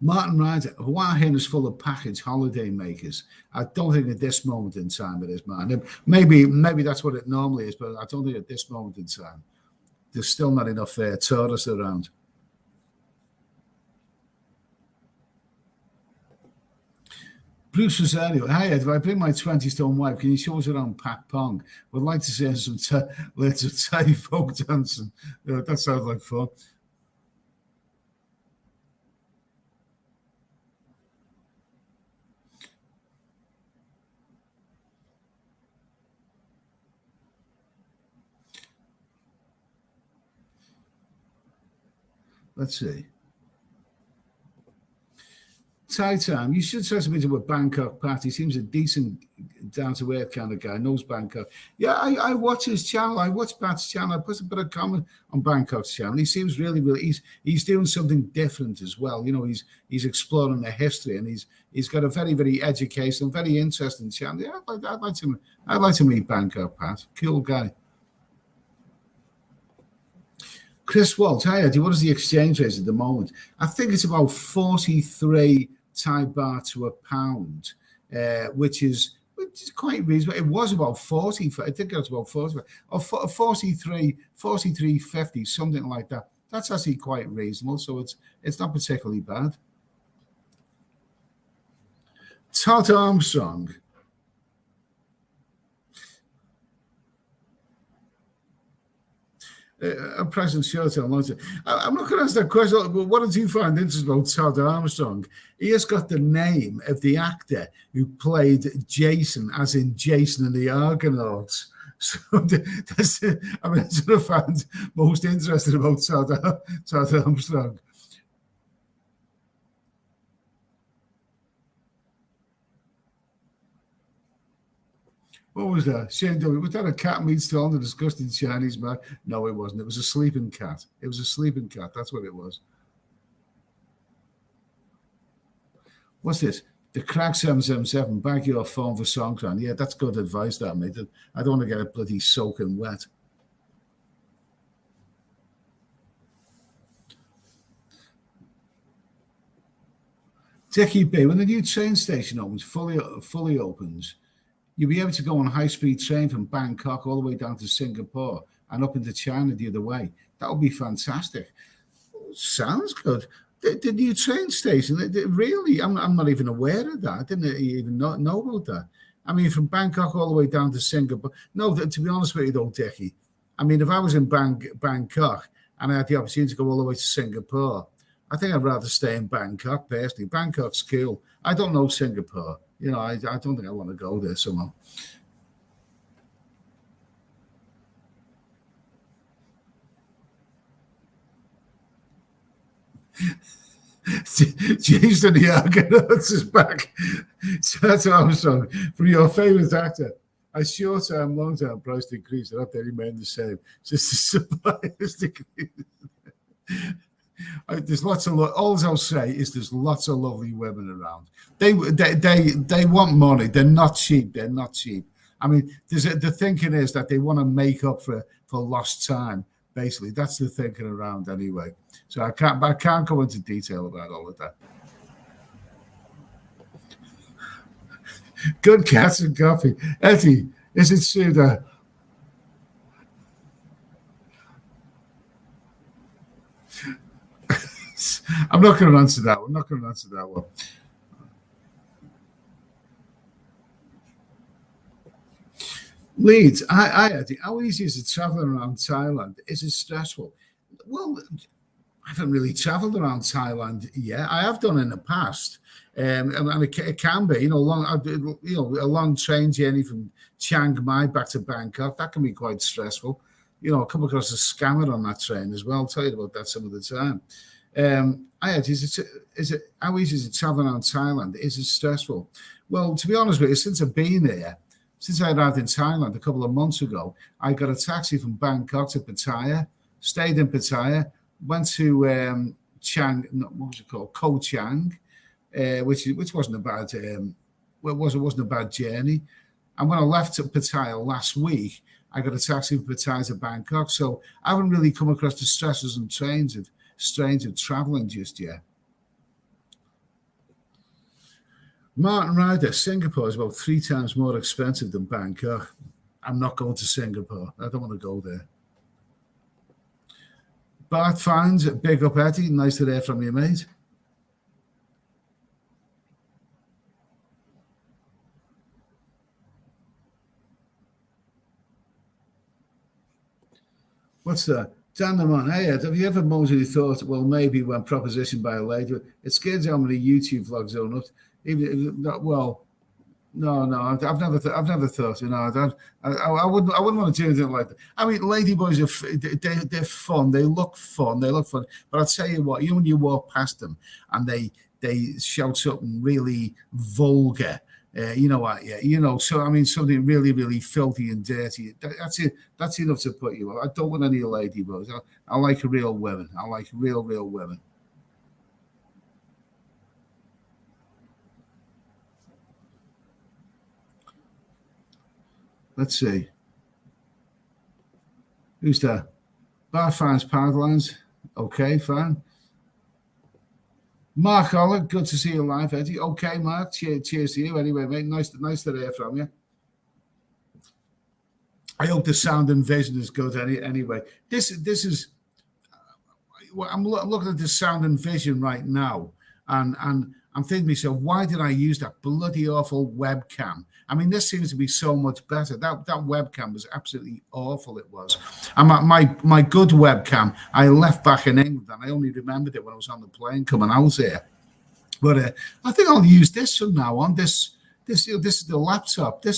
[SPEAKER 1] Martin Ryder, Hua Hin is full of package holiday makers. I don't think at this moment in time it is, man. Maybe that's what it normally is, but I don't think at this moment in time there's still not enough tourists around. Bruce Rosario, hi Ed, if I bring my 20-stone wife, can you show us around Pat Pong? Would like to see some Thai folk dancing. That sounds like fun. Let's see. Thai time. You should say something about Bangkok Pat. He seems a decent, down-to-earth kind of guy. Knows Bangkok. Yeah, I watch his channel. I watch Pat's channel. I put a bit of comment on Bangkok's channel. He seems really. He's doing something different as well. He's exploring the history, and he's got a very, very educational, very interesting channel. Yeah, I'd like to meet Bangkok Pat. Cool guy. Chris Waltz, hi Eddie, what is the exchange rate at the moment? I think it's about 43 Thai baht to a pound, which is quite reasonable. It was about 40. I think it was about 40, or 43.50, something like that. That's actually quite reasonable, so it's not particularly bad. Todd Armstrong. A present shirt on. I'm not going to ask that question, but what did you find interesting about Todd Armstrong? He has got the name of the actor who played Jason, as in Jason and the Argonauts. So that's what I found most interesting about Todd Armstrong. What was that? Shane W. Was that a cat meat stall in the disgusting Chinese man? No, it wasn't. It was a sleeping cat. It was a sleeping cat. That's what it was. What's this? The Crack 777. Bag your phone for Songkran. Yeah, that's good advice, that, mate. I don't want to get it bloody soaking wet. Dickie B. When the new train station opens, fully opens, you'll be able to go on a high-speed train from Bangkok all the way down to Singapore and up into China the other way. That would be fantastic. Sounds good. The new train station, really, I'm not even aware of that. I didn't even know about that. I mean, from Bangkok all the way down to Singapore. No, to be honest with you, though, Dickie, I mean, if I was in Bangkok and I had the opportunity to go all the way to Singapore, I think I'd rather stay in Bangkok, personally. Bangkok's cool. I don't know Singapore. I don't think I want to go there somehow. Jason the Argonauts is back. That's Armstrong. From your favourite actor. As short-term, long-term price decrease, they're not they remain the same. Just the supply has decreased. There's lots of all I'll say is there's lots of lovely women around. They want money. They're not cheap. I mean, the thinking is that they want to make up for lost time. Basically, that's the thinking around anyway. So I can't go into detail about all of that. Good cats and coffee. Eddie, is it true that I'm not going to answer that one. Leeds, how easy is it traveling around Thailand? Is it stressful? Well, I haven't really traveled around Thailand yet. I have done in the past, and it can be, a long train journey from Chiang Mai back to Bangkok. That can be quite stressful. I come across a scammer on that train as well. I'll tell you about that some of the time. Is it how easy is it traveling around Thailand? Is it stressful? Well, to be honest with you, since I've been here, since I arrived in Thailand a couple of months ago, I got a taxi from Bangkok to Pattaya, stayed in Pattaya, went to Chiang, what was it called, Koh Chiang, which wasn't a bad, it wasn't a bad journey. And when I left Pattaya last week, I got a taxi from Pattaya to Bangkok. So I haven't really come across the stresses and strains of traveling just yet. Martin Ryder, Singapore is about 3 times more expensive than Bangkok. I'm not going to Singapore. I don't want to go there. Bart Fines, big up Eddie. Nice to hear from you, mate. What's that? Dan the man, hey Ed, have you ever mostly thought, well, maybe when propositioned by a lady, it scares how many YouTube vlogs are not. Well, no, I've never thought. I wouldn't want to do anything like that. I mean, ladyboys they're fun. They look fun. But I'll tell you what, when you walk past them and they shout something really vulgar, you know what? Yeah, So I mean, something really, really filthy and dirty. That's it. That's enough to put you off. I don't want any ladyboys. I like real women. I like real women. Let's see. Who's there? Bar fans, Powerlines. Okay, fine. Mark Holler, good to see you live, Eddie. Okay, Mark, cheers to you. Anyway, mate, nice to hear from you. I hope the sound and vision is good. Anyway, this is. I'm looking at the sound and vision right now, and I'm thinking to myself, why did I use that bloody awful webcam? I mean, this seems to be so much better. That webcam was absolutely awful. It was. And my good webcam, I left back in England, and I only remembered it when I was on the plane coming out here. But I think I'll use this from now on. This is the laptop. That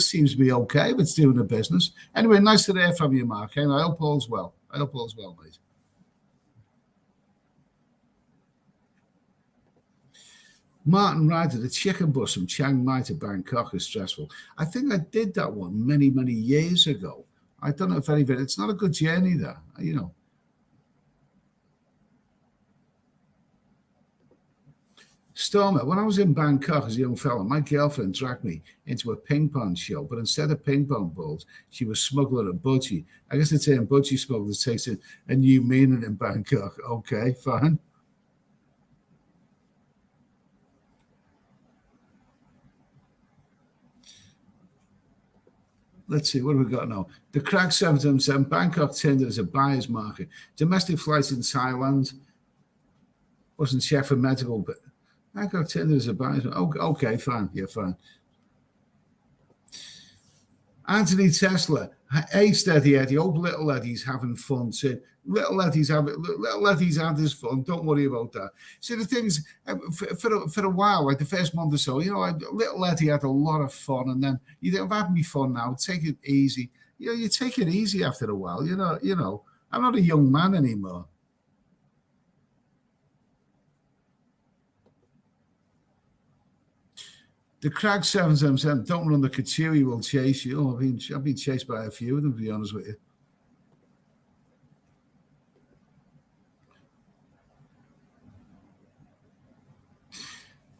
[SPEAKER 1] seems to be okay if it's doing the business. Anyway, nice to hear from you, Mark. And I hope all's well. Mate. Martin Ryder, the chicken bus from Chiang Mai to Bangkok is stressful. I think I did that one many, many years ago. I don't know if it's not a good journey there, Stormer, when I was in Bangkok as a young fella, my girlfriend dragged me into a ping pong show, but instead of ping pong balls, she was smuggling a budgie. I guess the term budgie smugglers takes a new meaning in Bangkok. Okay, fine. Let's see, what have we got now? The Crack 777, Bangkok Tinder is a buyer's market. Domestic flights in Thailand. Wasn't Sheffield Medical, but Bangkok Tinder is a buyer's market. Okay, fine. Yeah, fine. Anthony Tesla. Hey, steady Eddie. Hope little Eddie's having fun too. Little Eddie's had his fun. Don't worry about that. See, the thing is, for a while, like the first month or so, little Eddie had a lot of fun, and then I'm having me fun now. Take it easy. You take it easy after a while. I'm not a young man anymore. The Crag 777, don't run the couture, he will chase you. Oh, I've been chased by a few of them, to be honest with you.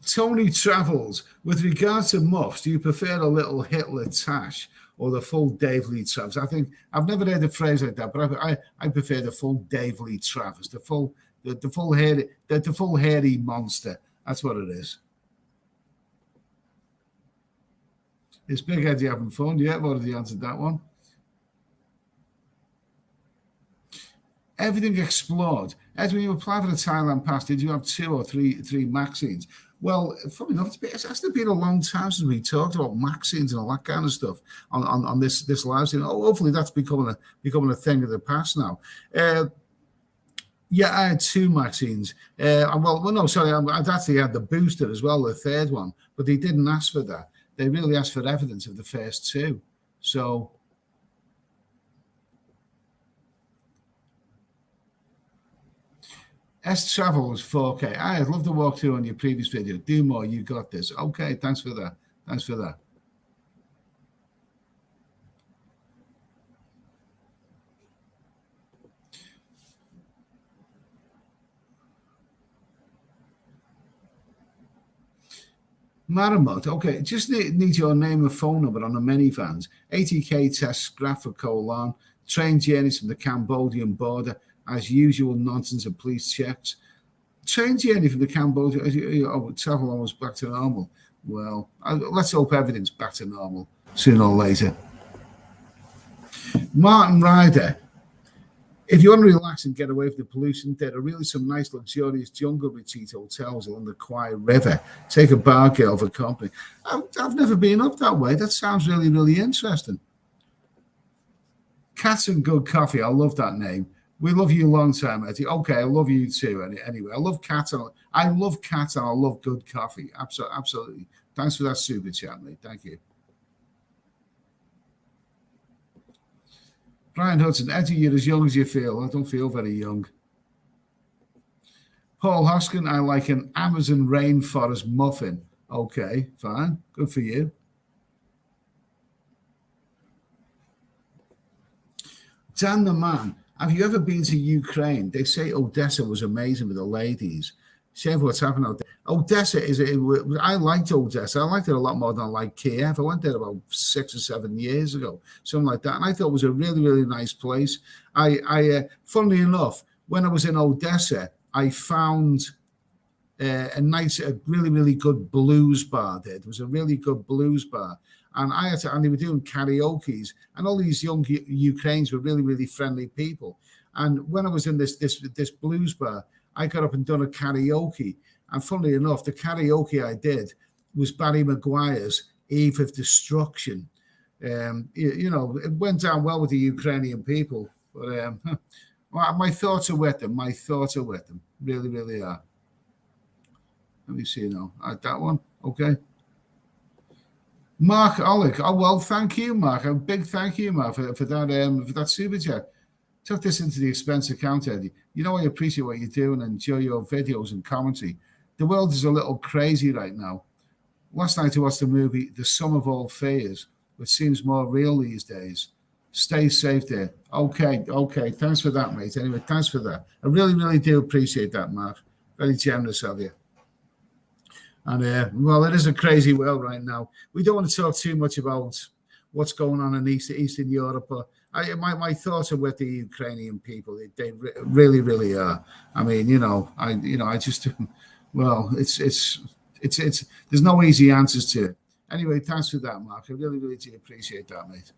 [SPEAKER 1] Tony Travels, with regards to muffs, do you prefer a little Hitler tash or the full Dave Lee Travis? I think I've never heard a phrase like that, but I prefer the full Dave Lee Travis, the full hairy monster. That's what it is. Is Big Eddie having fun? Yeah, I've already answered that one. Everything explored. Ed, when you applied for the Thailand pass, did you have 2 or 3 vaccines? Well, funny enough, it's actually been a long time since we talked about vaccines and all that kind of stuff on this live stream. Oh, hopefully that's becoming a thing of the past now. Yeah, I had 2 vaccines. Well, no, sorry, I'd actually had the booster as well, the 3rd one, but they didn't ask for that. They really asked for evidence of the first 2. So, S Travel was 4K. I'd love to walk through on your previous video. Do more. You got this. Okay, thanks for that. Thanks for that. Maramot, okay, just need your name and phone number on the minivans. 80k tests, graph for colon, train journeys from the Cambodian border, as usual, nonsense and police checks. Train journey from the Cambodia, travel almost back to normal. Well, let's hope everything's back to normal sooner or later. Martin Ryder, if you want to relax and get away from the pollution, there are really some nice luxurious jungle retreat hotels along the Kwai River. Take a bar girl for company. I've never been up that way. That sounds really, really interesting. Cats and Good Coffee. I love that name. We love you long time, Eddie. Okay, I love you too. Anyway, I love cats and I love good coffee. Absolutely. Thanks for that super chat, mate. Thank you. Brian Hudson, Eddie, you're as young as you feel. I don't feel very young. Paul Hoskin, I like an Amazon rainforest muffin. Okay, fine. Good for you. Dan the Man, have you ever been to Ukraine? They say Odessa was amazing with the ladies. See what's happening out there. Odessa I liked Odessa. I liked it a lot more than I liked Kiev. I went there about 6 or 7 years ago, something like that. And I thought it was a really, really nice place. Funnily enough, when I was in Odessa, I found a really, really good blues bar there. It was a really good blues bar. And they were doing karaoke's, and all these young Ukrainians were really, really friendly people. And when I was in this blues bar, I got up and done a karaoke. And funnily enough, the karaoke I did was Barry Maguire's Eve of Destruction. It went down well with the Ukrainian people. But my thoughts are with them. My thoughts are with them. Really, really are. Let me see now. That one. Okay. Mark Oleg. Oh, well, thank you, Mark. A big thank you, Mark, for that super chat. Took this into the expense account, Eddie. You know, I appreciate what you do and enjoy your videos and commentary. The world is a little crazy right now. Last night I watched the movie The Sum of All Fears, which seems more real these days. Stay safe there. Okay. Thanks for that, mate. Anyway, thanks for that. I really, really do appreciate that, Mark. Very generous of you. And, well, it is a crazy world right now. We don't want to talk too much about what's going on in Eastern Europe, but my thoughts are with the Ukrainian people. They really, really are. I mean, I just, well, it's there's no easy answers to it. Anyway, thanks for that, Mark. I really, really do appreciate that, mate.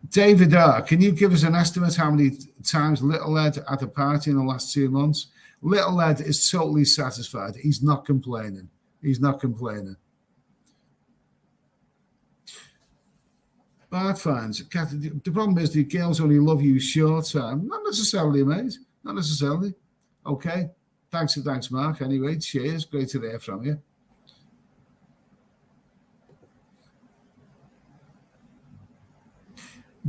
[SPEAKER 1] David R., can you give us an estimate how many times Little Ed at a party in the last 2 months? Little Ed is totally satisfied. He's not complaining. Bad fans. The problem is the girls only love you short term. Not necessarily, mate. Not necessarily. Okay. Thanks, Mark. Anyway, cheers. Great to hear from you.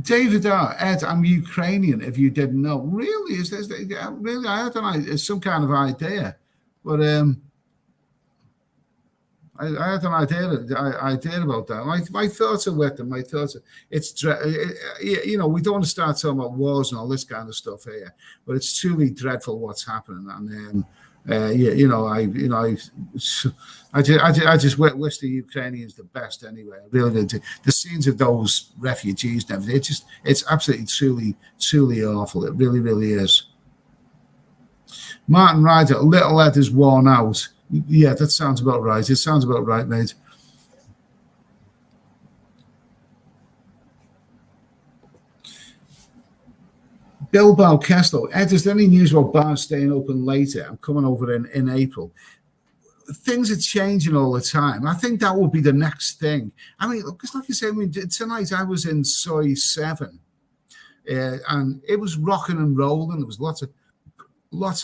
[SPEAKER 1] David R. Ed, I'm Ukrainian, if you didn't know. Really? Really? I don't know. It's some kind of idea. But I had an idea about that. My thoughts are with them. My thoughts are, we don't want to start talking about wars and all this kind of stuff here, but it's truly dreadful what's happening. And I just wish the Ukrainians the best. Anyway, I really do. The scenes of those refugees and everything, it's absolutely, truly awful. It really, really is. Martin Ryder, Little Ed is worn out. Yeah, that sounds about right. It sounds about right, mate. Bilbao Castle. Ed, is there any news about bars staying open later? I'm coming over in April. Things are changing all the time. I think that will be the next thing. I mean, because like you say, tonight I was in Soy 7, and it was rocking and rolling. There was lots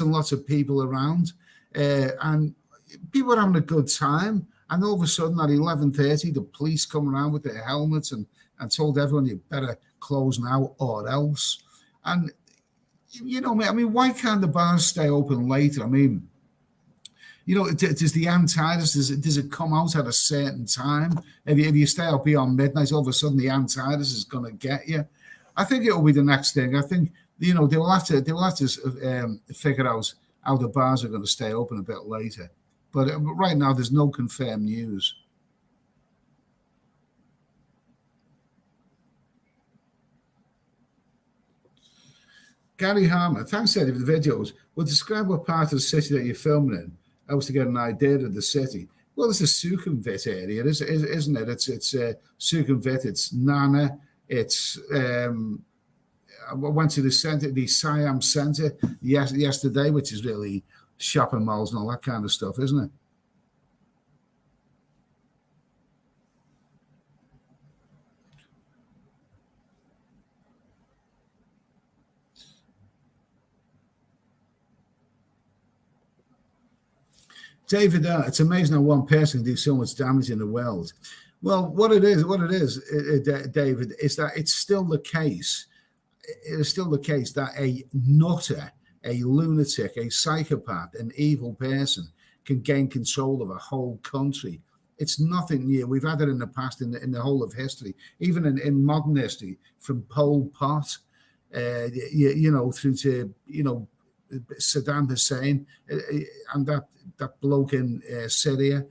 [SPEAKER 1] and lots of people around, and people were having a good time. And all of a sudden, at 11:30, the police come around with their helmets and told everyone, you better close now or else. And, you know, I mean, why can't the bars stay open later? I mean, you know, does the Untitled, does it come out at a certain time? If you stay out beyond midnight, all of a sudden the Untitled is going to get you. I think it will be the next thing. I think, you know, they will have to figure out how the bars are going to stay open a bit later. But right now, there's no confirmed news. Gary Harmer, thanks, Eddie, for the videos. Well, describe what part of the city that you're filming in. I was to get an idea of the city. Well, it's a Sukhumvit area, isn't it? It's Sukhumvit, it's Nana, it's I went to the center, the Siam Center yesterday, which is really shopping malls and all that kind of stuff, isn't it? David, it's amazing how one person can do so much damage in the world. Well, what it is, David, is that it's still the case. It is still the case that a nutter, a lunatic, a psychopath, an evil person can gain control of a whole country. It's nothing new. We've had it in the past, in the whole of history, even in modern history, from Pol Pot, you know, through to, you know, Saddam Hussein and that bloke in Syria.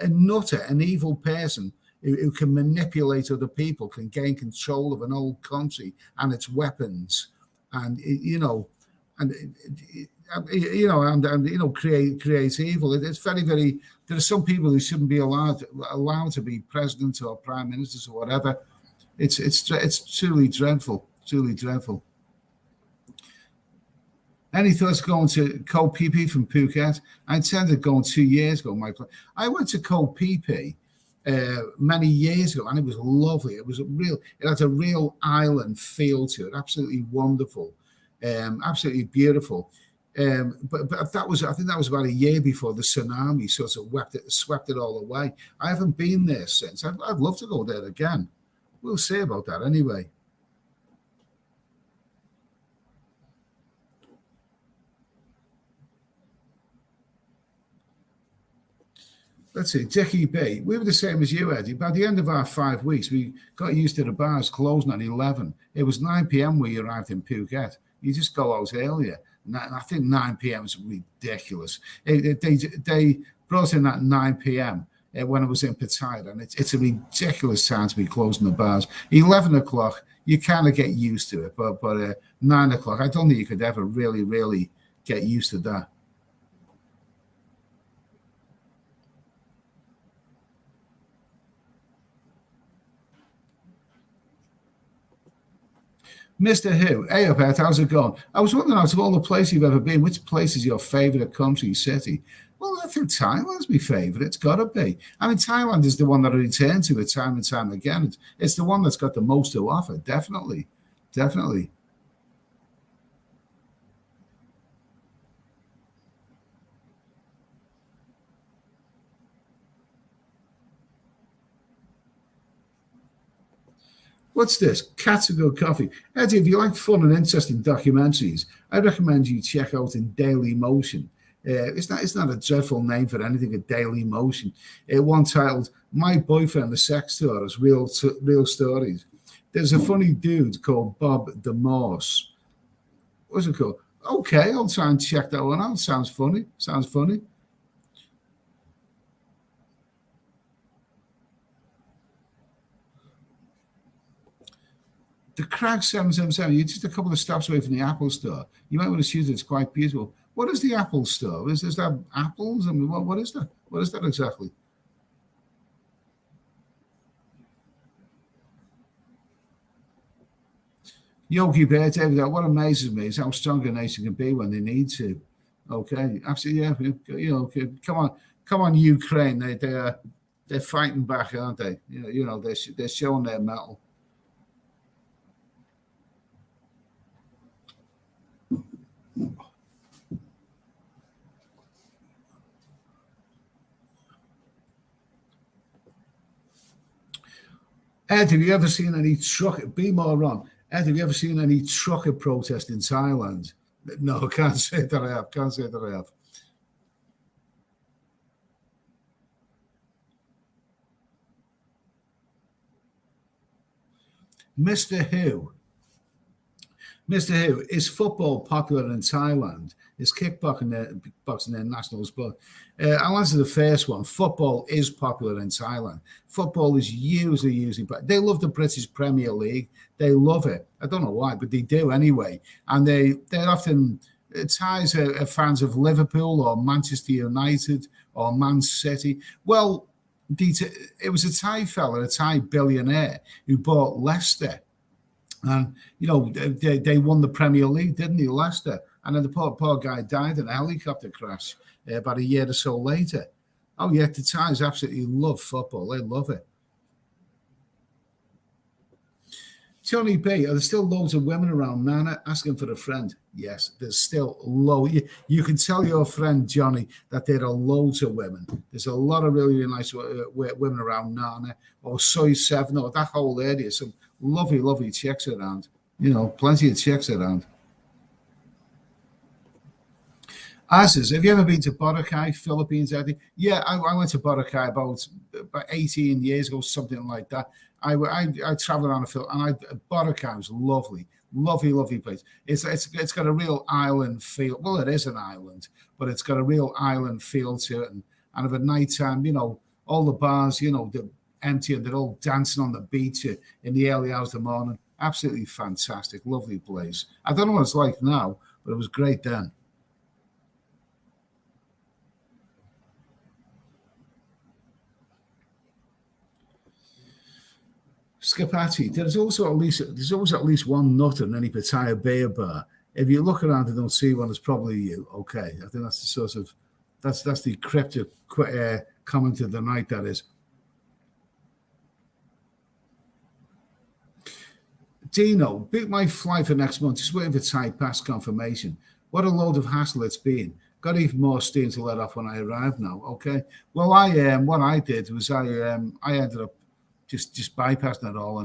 [SPEAKER 1] A nutter, an evil person who can manipulate other people, can gain control of an whole country and its weapons, and create evil. It's very, very. There are some people who shouldn't be allowed to be president or prime ministers or whatever. It's truly dreadful, truly dreadful. Any thoughts going to Koh Phi Phi from Phuket? I intended going 2 years ago, Michael. I went to Koh Phi Phi many years ago, and it was lovely. It had a real island feel to it. Absolutely wonderful, absolutely beautiful. But I think that was about a year before the tsunami sort of swept it all away. I haven't been there since. I'd love to go there again. We'll see about that anyway. Let's see, Dickie B. We were the same as you, Eddie. By the end of our 5 weeks, we got used to the bars closing at 11. It was 9 p.m. when you arrived in Phuket. You just go out earlier. I think 9 p.m. is ridiculous. They brought in at 9 p.m. When it was in Pattaya, and it's a ridiculous time to be closing the bars. 11 o'clock, you kind of get used to it, but 9 o'clock, I don't think you could ever really, really get used to that. Mr. Who, hey up, Ed, how's it going? I was wondering, out of all the places you've ever been, which place is your favorite country, city? Well, I think Thailand's my favorite. It's got to be. I mean, Thailand is the one that I return to it time and time again. It's the one that's got the most to offer, definitely. Definitely. What's this? Cats and Good Coffee. Eddie, if you like fun and interesting documentaries, I recommend you check out In Daily Motion. It's not a dreadful name for anything, a Daily Motion. One titled, My Boyfriend, the Sex Tourist, Real Stories. There's a funny dude called Bob DeMorse. What's it called? Okay, I'll try and check that one out. Sounds funny. Sounds funny. The Crag 777, you're just a couple of stops away from the Apple store. You might want to choose it. It's quite beautiful. What is the Apple store? Is that apples? I mean, what is that? What is that exactly? Yogi Bear, David, what amazes me is how strong a nation can be when they need to. Okay, absolutely. Yeah, come on, Ukraine. They're fighting back, aren't they? They're showing their mettle. Ed, have you ever seen any truck? Be more on. Ed, have you ever seen any trucker protest in Thailand? No, I can't say that I have. Can't say that I have. Mr. Who? Mr. Who, is football popular in Thailand? Is boxing their national sport? I'll answer the first one. Football is popular in Thailand. Football is usually, but they love the British Premier League. They love it. I don't know why, but they do anyway. And they're often, Thais are fans of Liverpool or Manchester United or Man City. Well, it was a Thai fella, a Thai billionaire, who bought Leicester. And, they won the Premier League, didn't he, Leicester? And then the poor guy died in a helicopter crash about a year or so later. Oh, yeah, the Thais absolutely love football. They love it. Johnny B, are there still loads of women around Nana asking for a friend? Yes, there's still loads. You can tell your friend Johnny that there are loads of women. There's a lot of really, really nice women around Nana or Soy 7 or that whole area. Some lovely, lovely chicks around. Plenty of chicks around. Asses, have you ever been to Boracay, Philippines, Eddie? Yeah, I went to Boracay about 18 years ago, something like that. I traveled around the Philippines, and Boracay was lovely, lovely, lovely place. It's got a real island feel. Well, it is an island, but it's got a real island feel to it. And at night time, all the bars, they're empty and they're all dancing on the beach in the early hours of the morning. Absolutely fantastic, lovely place. I don't know what it's like now, but it was great then. Scapati, there's always at least one nutter in any Pattaya beer bar. If you look around and don't see one, it's probably you. Okay, I think that's the sort of that's the cryptic comment of the night. That is. Dino, book my flight for next month. Just waiting for Thai pass confirmation. What a load of hassle it's been. Got even more steam to let off when I arrive now. Okay. Well, what I did was I ended up just bypassing it all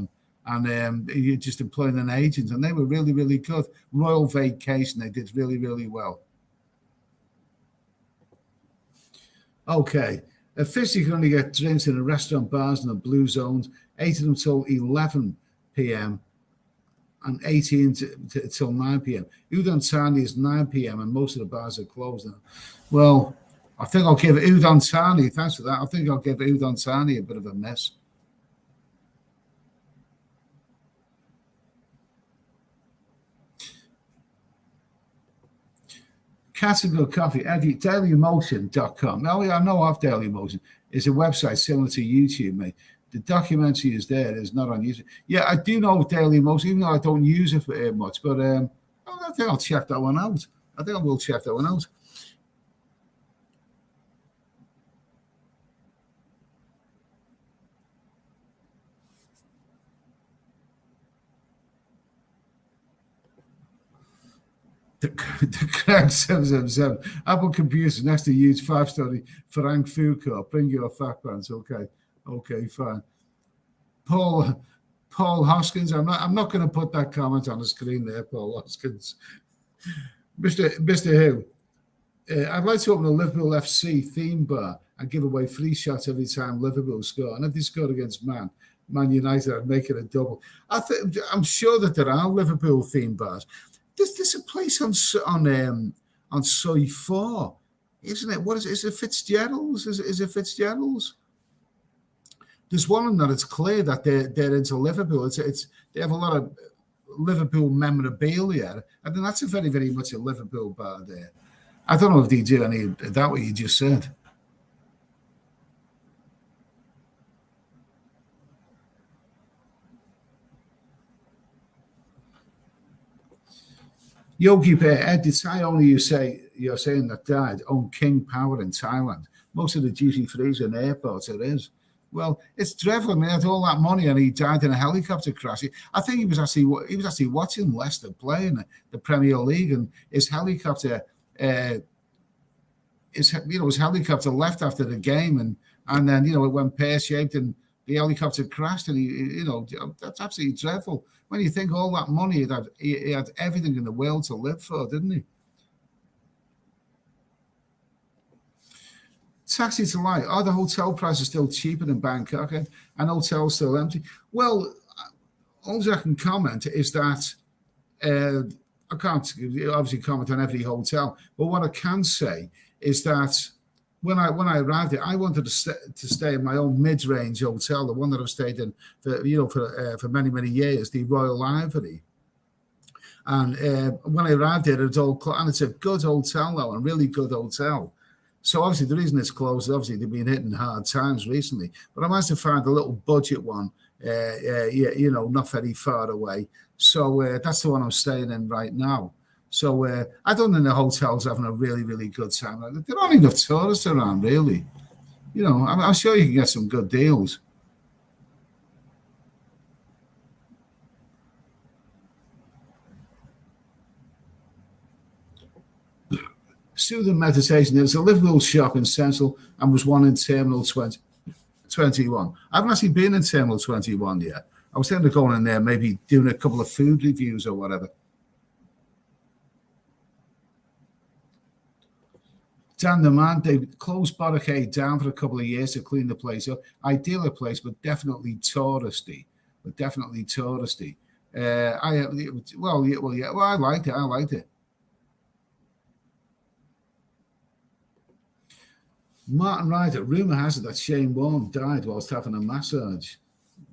[SPEAKER 1] and you just employing an agent, and they were really, really good. Royal Vacation, they did really, really well. Okay. Officially, you can only get drinks in the restaurant, bars, and the blue zones, 8 until 11 p.m. and 18 till 9 p.m. Udon Thani is 9 p.m. and most of the bars are closed now. Well, I think I'll give Udon Thani, thanks for that. I think I'll give Udon Thani a bit of a miss. Category Coffee, Eddie, dailymotion.com. Oh, yeah, I know of Dailymotion. It's a website similar to YouTube, mate. The documentary is there. It's not on YouTube. Yeah, I do know Dailymotion, even though I don't use it for much. But I think I'll check that one out. I think I will check that one out. The Craig 777. Apple computers next to huge 5-story Frank Foucault. Bring your fat pants. Okay, fine. Paul Hoskins. I'm not going to put that comment on the screen there, Paul Hoskins. Mr. Who. I'd like to open a Liverpool FC theme bar and give away free shots every time Liverpool score. And if they scored against Man United, I'd make it a double. I'm sure that there are Liverpool theme bars. There's a place on Soy 4, isn't it? What is it? Is it Fitzgerald's? Is it Fitzgerald's? There's one of them that it's clear that they're into Liverpool. They have a lot of Liverpool memorabilia. I think that's a very, very much a Liverpool bar there. I don't know if they do any of that what you just said. Yogi Bear, Ed, the Thai owner you're saying that died owned King Power in Thailand. Most of the duty frees and airports it is. Well, it's dreadful. I mean, he had all that money and he died in a helicopter crash. I think he was actually watching Leicester play in the Premier League, and his helicopter, his helicopter left after the game, and then it went pear shaped and the helicopter crashed, and that's absolutely dreadful. When you think all that money, he had everything in the world to live for, didn't he? Taxi to Light. Are the hotel prices still cheaper than Bangkok and hotels still empty? Well, all I can comment is that I can't obviously comment on every hotel, but what I can say is that when I arrived there, I wanted to stay in my own mid-range hotel, the one that I've stayed in for many years, the Royal Ivory. And when I arrived there, it's a good hotel now, a really good hotel. So obviously the reason it's closed, obviously they've been hitting hard times recently. But I managed to find a little budget one, not very far away. So that's the one I'm staying in right now. So I don't think the hotel's having a really, really good time. There aren't enough tourists around, really. I'm sure you can get some good deals. Soothing meditation. There's a Liverpool shop in Central and was one in Terminal 21. I haven't actually been in Terminal 21 yet. I was thinking of going in there, maybe doing a couple of food reviews or whatever. Dan the Man, they closed Barricade down for a couple of years to clean the place up. Ideal place, but definitely touristy. I liked it. Martin Ryder, rumor has it that Shane Warne died whilst having a massage.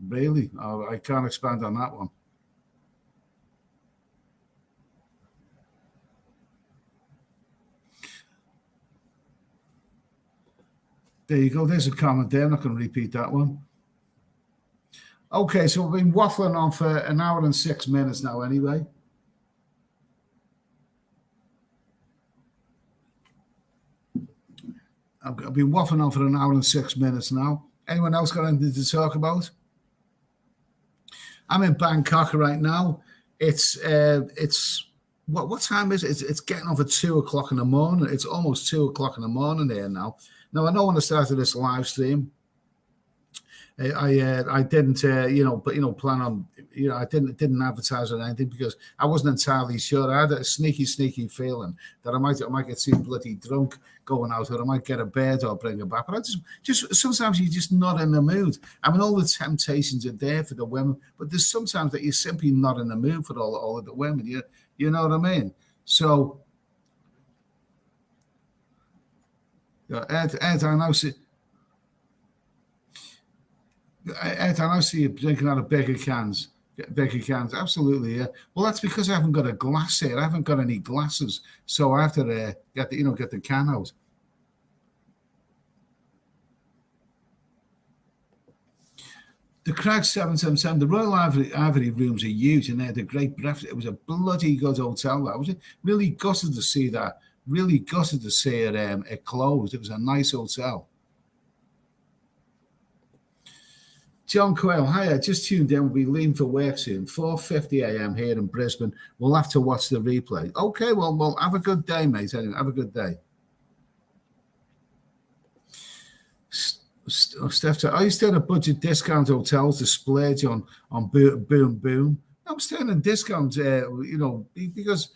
[SPEAKER 1] Really? Oh, I can't expand on that one. There you go. There's a comment there. I'm not going to repeat that one. Okay, so we've been waffling on for an hour and 6 minutes now anyway. I've been waffling on for an hour and 6 minutes now. Anyone else got anything to talk about? I'm in Bangkok right now. It's what time is it? It's getting over 2 o'clock in the morning. It's almost 2 o'clock in the morning there now. Now I know when I started this live stream, I didn't plan on I didn't advertise or anything because I wasn't entirely sure. I had a sneaky feeling that I might get too bloody drunk going out, or I might get a bed or bring it back. But I just sometimes you're just not in the mood. I mean, all the temptations are there for the women, but there's sometimes that you're simply not in the mood for all of the women. You know what I mean? So Ed, I now see. Ed, I see you drinking out of bigger cans. Absolutely, yeah. Well, that's because I haven't got a glass here. I haven't got any glasses, so I have to get the can out. The Crag 777, the Royal Ivory rooms are huge, and they had a great breakfast. It was a bloody good hotel. That was really gutted to see that. Really gutted to see it closed. It was a nice hotel. John Quayle, hi, I just tuned in. We'll be leaving for work soon. 4:50 a.m. here in Brisbane. We'll have to watch the replay. Okay, well, have a good day, mate. Anyway, have a good day. Steph, are you still at budget discount hotels to splurge on boom? I'm still in discount, because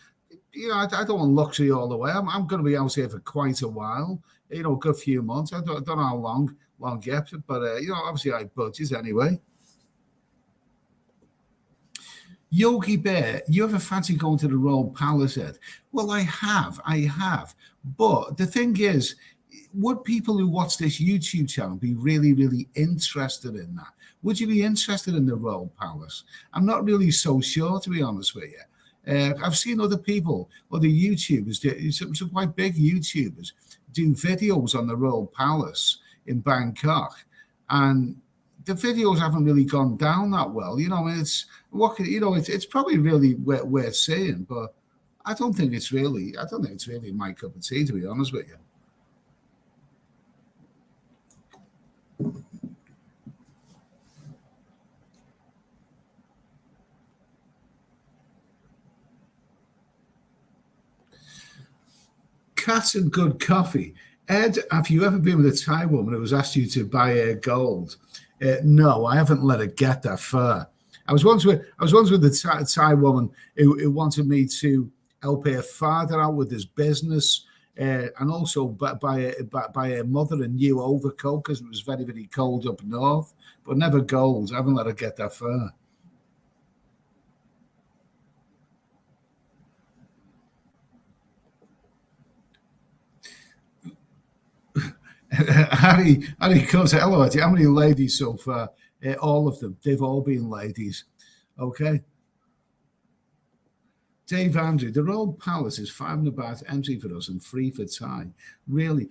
[SPEAKER 1] I don't want luxury all the way. I'm going to be out here for quite a while. A good few months. I don't know how long yet, but obviously I budget anyway. Yogi Bear, you ever fancy going to the Royal Palace, Ed? Well, I have. But the thing is, would people who watch this YouTube channel be really, really interested in that? Would you be interested in the Royal Palace? I'm not really so sure, to be honest with you. I've seen other people, other YouTubers, some quite big YouTubers, do videos on the Royal Palace in Bangkok, and the videos haven't really gone down that well. It's probably really worth seeing, but I don't think it's really my cup of tea, to be honest with you. Cats and good coffee. Ed, have you ever been with a Thai woman who has asked you to buy her gold? No, I haven't let her get that far. I was once with the Thai woman who wanted me to help her father out with his business, and also buy her mother a new overcoat because it was very, very cold up north, but never gold. I haven't let her get that far. Harry comes, hello, how many ladies so far? All of them. They've all been ladies. Okay. Dave Andrew, the Royal Palace is 5 empty for us and free for Thai. Really?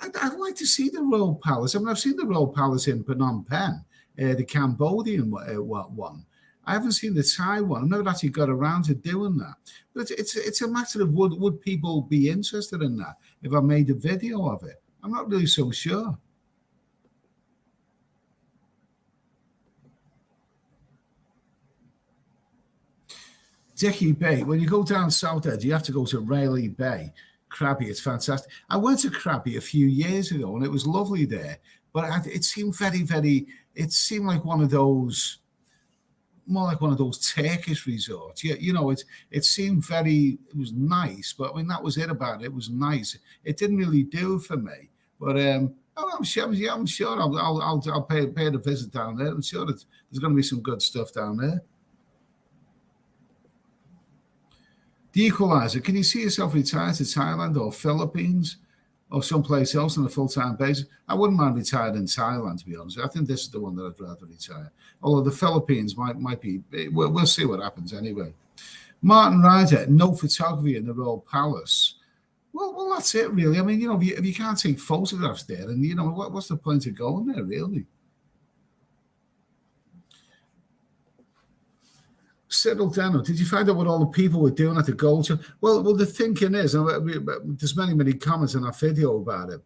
[SPEAKER 1] I'd like to see the Royal Palace. I mean, I've seen the Royal Palace in Phnom Penh, the Cambodian one. I haven't seen the Thai one. I've never actually got around to doing that. But it's a matter of would people be interested in that if I made a video of it? I'm not really so sure. Dicky Bay. When you go down South Edge, you have to go to Rayleigh Bay. Krabi, it's fantastic. I went to Krabi a few years ago, and it was lovely there. But it seemed it seemed like one of those, more like one of those Turkish resorts. It seemed it was nice, but I mean, that was it about it. It was nice. It didn't really do for me. But I'm sure I'll pay a visit down there. I'm sure that there's going to be some good stuff down there. The Equalizer. Can you see yourself retire to Thailand or Philippines or someplace else on a full-time basis? I wouldn't mind retiring in Thailand, to be honest. I think this is the one that I'd rather retire. Although the Philippines might be. We'll see what happens anyway. Martin Ryder. No photography in the Royal Palace. Well, that's it, really. I mean, if you can't take photographs there, and what's the point of going there, really? Cyril Dano, did you find out what all the people were doing at the gold show? Well, the thinking is, there's many comments in our video about it.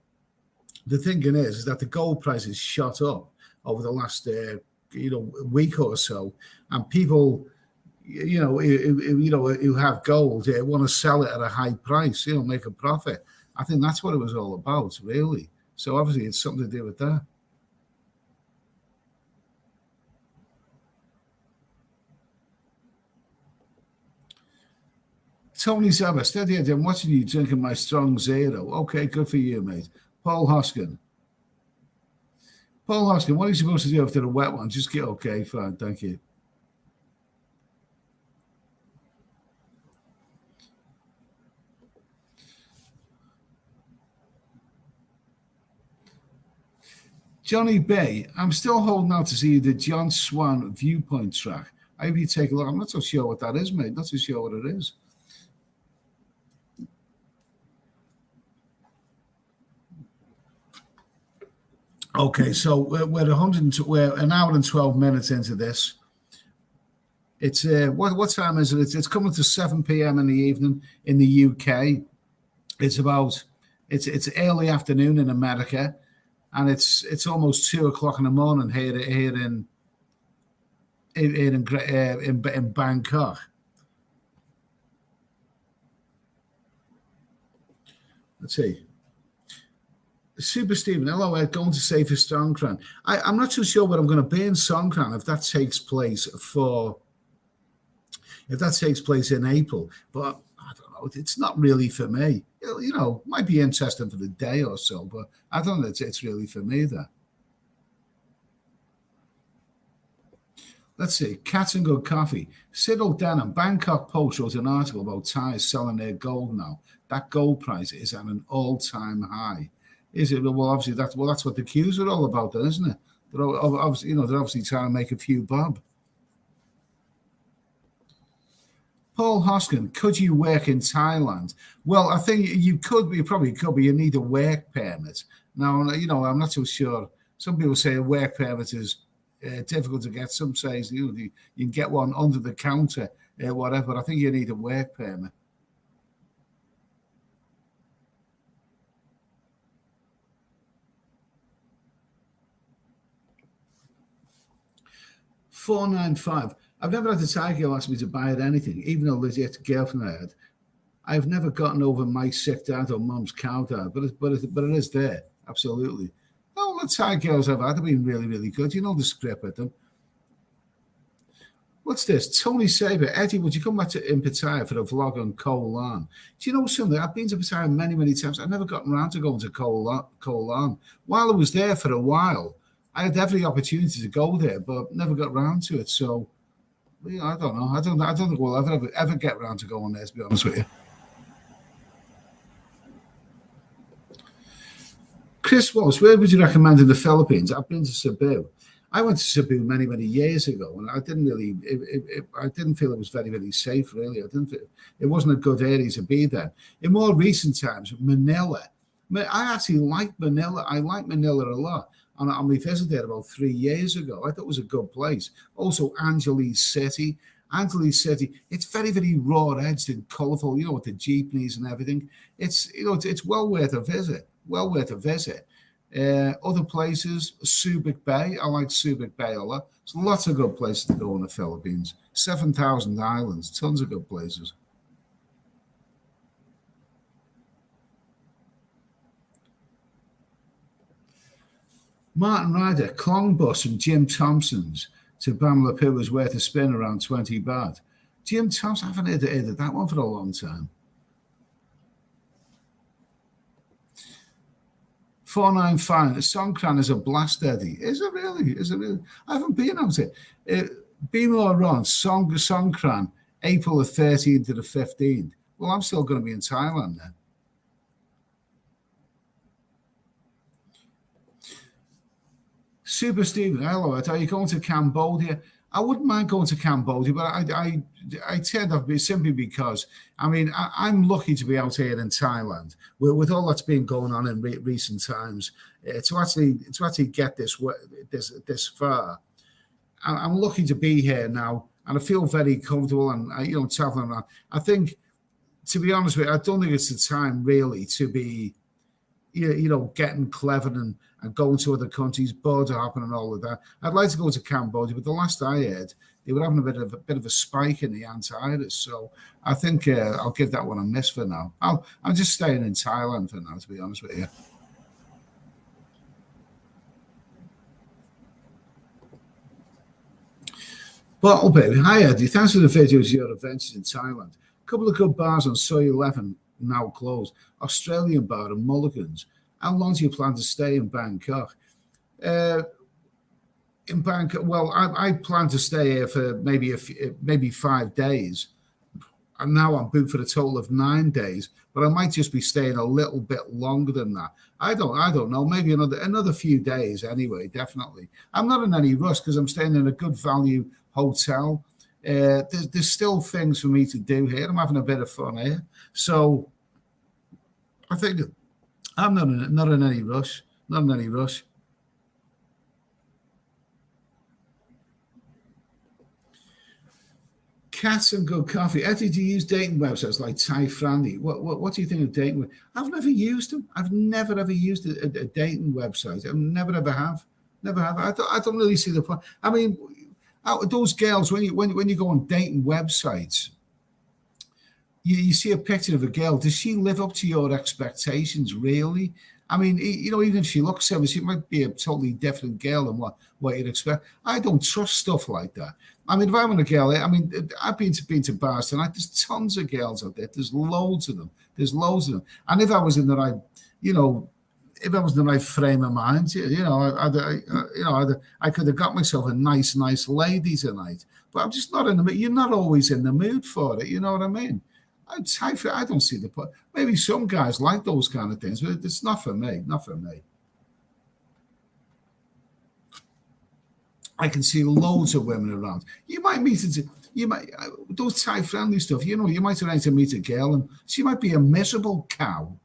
[SPEAKER 1] The thinking is that the gold price has shot up over the last, week or so, and people, who have gold, want to sell it at a high price, make a profit. I think that's what it was all about, really. So obviously, it's something to do with that. Tony Zaba, steady I'm watching you drinking my strong zero. Okay, good for you, mate. Paul Hoskin, what are you supposed to do after the wet one? Just get okay, fine, thank you. Johnny Bay, I'm still holding out to see the John Swan viewpoint track. I hope you take a look. I'm not so sure what that is, mate. Not so sure what it is. Okay, so we're an hour and 12 minutes into this. It's what time is it? It's coming to 7 p.m. in the evening in the UK. It's early afternoon in America, and it's almost 2 o'clock in the morning here in Bangkok. Let's see. Super Stephen, hello, Ed, going to say for Songkran. I'm not too sure what I'm going to be in Songkran if that takes place in April, but I don't know. It's not really for me. Might be interesting for the day or so, but I don't know. It's really for me there. Let's see. Cat and Good Coffee. Cyril Denham, Bangkok Post wrote an article about Thais selling their gold now. That gold price is at an all-time high. Is it? Well, obviously that's what the Qs are all about, then, isn't it? They're obviously trying to make a few bob. Paul Hoskin, could you work in Thailand? Well, I think you could. You probably could, but you need a work permit. Now, I'm not so sure. Some people say a work permit is difficult to get. Some say you can get one under the counter, whatever. But I think you need a work permit. 495. I've never had a Thai girl ask me to buy her anything, even a legit girlfriend I had. I've never gotten over my sick dad or mum's cow dad, but it is there, absolutely. All the Thai girls I've had have been really, really good. You know the script with them. What's this? Tony Saber. Eddie, would you come back in Pattaya for a vlog on Koh Larn? Do you know something? I've been to Pattaya many, many times. I've never gotten around to going to Koh Larn. While I was there for a while, I had every opportunity to go there, but never got around to it. So, yeah, I don't know. I don't think we'll ever get around to going there, to be honest with you. Chris Walsh, where would you recommend in the Philippines? I've been to Cebu. I went to Cebu many, many years ago, and I didn't really, I didn't feel it was very, very safe, really. It wasn't a good area to be there. In more recent times, Manila. I actually like Manila. I like Manila a lot. And we visited about 3 years ago. I thought it was a good place. Also, Angeles City. Angeles City, it's very, very raw-edged and colourful, with the jeepneys and everything. It's well worth a visit. Well worth a visit. Other places, Subic Bay. I like Subic Bay a lot. There's lots of good places to go in the Philippines. 7,000 islands, tons of good places. Martin Ryder, Klong Bus from Jim Thompson's to Bamla was worth a spin around 20 baht. Jim Thompson, I haven't heard of that one for a long time. 495. The Songkran is a blast, Eddie. Is it really? I haven't been out it. Be more on Songkran, April the 13th to the 15th. Well, I'm still going to be in Thailand then. Super Stephen, hello. Are you going to Cambodia? I wouldn't mind going to Cambodia, but I tend to be simply because, I'm lucky to be out here in Thailand with all that's been going on in recent times. To actually get this far, I'm lucky to be here now, and I feel very comfortable and traveling around. I think, to be honest with you, I don't think it's the time really to be, getting clever and going to other countries, border hopping and all of that. I'd like to go to Cambodia, but the last I heard, they were having a bit of a spike in the antivirus. So I think I'll give that one a miss for now. I'm just staying in Thailand for now, to be honest with you. Bottle Baby, hi Eddie, thanks for the videos of your adventures in Thailand. A couple of good bars on Soy 11 now closed. Australian bar and Mulligan's. How long do you plan to stay in Bangkok? In Bangkok, well, I plan to stay here for maybe 5 days. And now I'm booked for a total of 9 days, but I might just be staying a little bit longer than that. I don't know. Maybe another few days anyway. Definitely. I'm not in any rush because I'm staying in a good value hotel. There's still things for me to do here. I'm having a bit of fun here, so I think I'm not in any rush. Not in any rush. Cats and good coffee. Eddie, do you use dating websites like Thai Frandy? What do you think of dating? I've never used them. I've never ever used a dating website. I never ever have. Never have. I don't really see the point. Those girls when you go on dating websites, you see a picture of a girl. Does she live up to your expectations? Really? Even if she looks similar, she might be a totally different girl than what you'd expect. I don't trust stuff like that. If I want a girl, I've been to bars tonight. There's tons of girls out there. There's loads of them. And if I was in the right, if I was in the right frame of mind, I could have got myself a nice lady tonight. But I'm just not in the mood. You're not always in the mood for it. You know what I mean? I don't see the point. Maybe some guys like those kind of things, but it's not for me. Not for me. I can see loads of women around. You might meet those Thai friendly stuff. You might arrange to meet a girl, and she might be a miserable cow.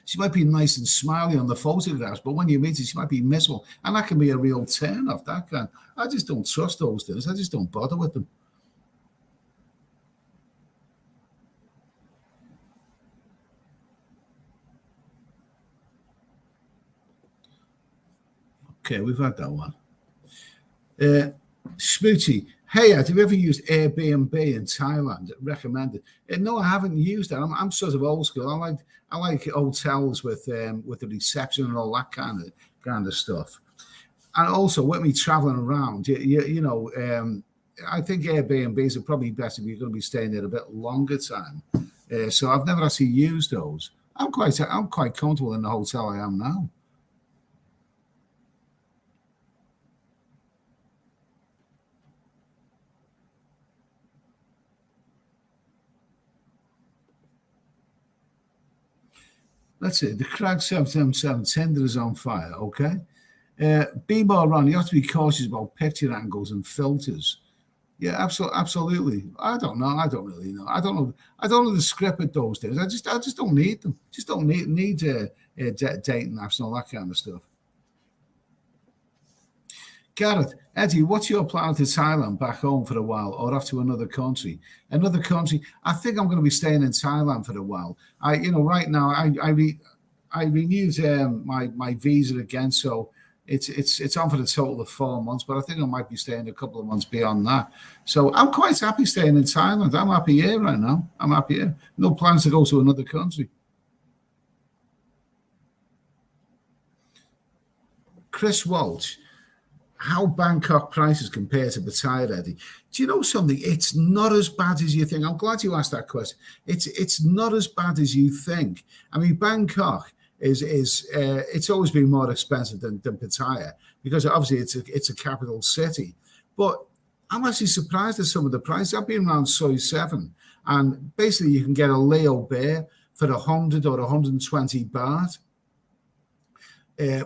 [SPEAKER 1] She might be nice and smiley on the photographs, but when you meet her, she might be miserable, and that can be a real turn off. That kind. I just don't trust those things. I just don't bother with them. Okay, we've had that one. Smoochie. Hey, have you ever used Airbnb in Thailand? Recommended. No, I haven't used that. I'm sort of old school. I like hotels with the reception and all that kind of stuff. And also with me traveling around, I think Airbnbs are probably best if you're going to be staying there a bit longer time. So I've never actually used those. I'm quite comfortable in the hotel I am now. Let's see. The Crag 777 Tinder is on fire. Okay. Be more on. You have to be cautious about picture angles and filters. Yeah, absolutely. I don't know. I don't really know. I don't know. I don't know the script at those days. I just don't need them. Just don't need dating apps and all that kind of stuff. Gareth, Eddie, what's your plan to Thailand back home for a while or off to another country? Another country. I think I'm going to be staying in Thailand for a while. Right now I renewed my visa again, so it's on for the total of 4 months. But I think I might be staying a couple of months beyond that. So I'm quite happy staying in Thailand. I'm happy here right now. I'm happy here. No plans to go to another country. Chris Walsh. How Bangkok prices compare to Pattaya, Eddie? Do you know something? It's not as bad as you think. I'm glad you asked that question. It's not as bad as you think. I mean, Bangkok is it's always been more expensive than Pattaya because obviously it's a capital city. But I'm actually surprised at some of the prices. I've been around Soy 7, and basically you can get a Leo bear for 100 or 120 baht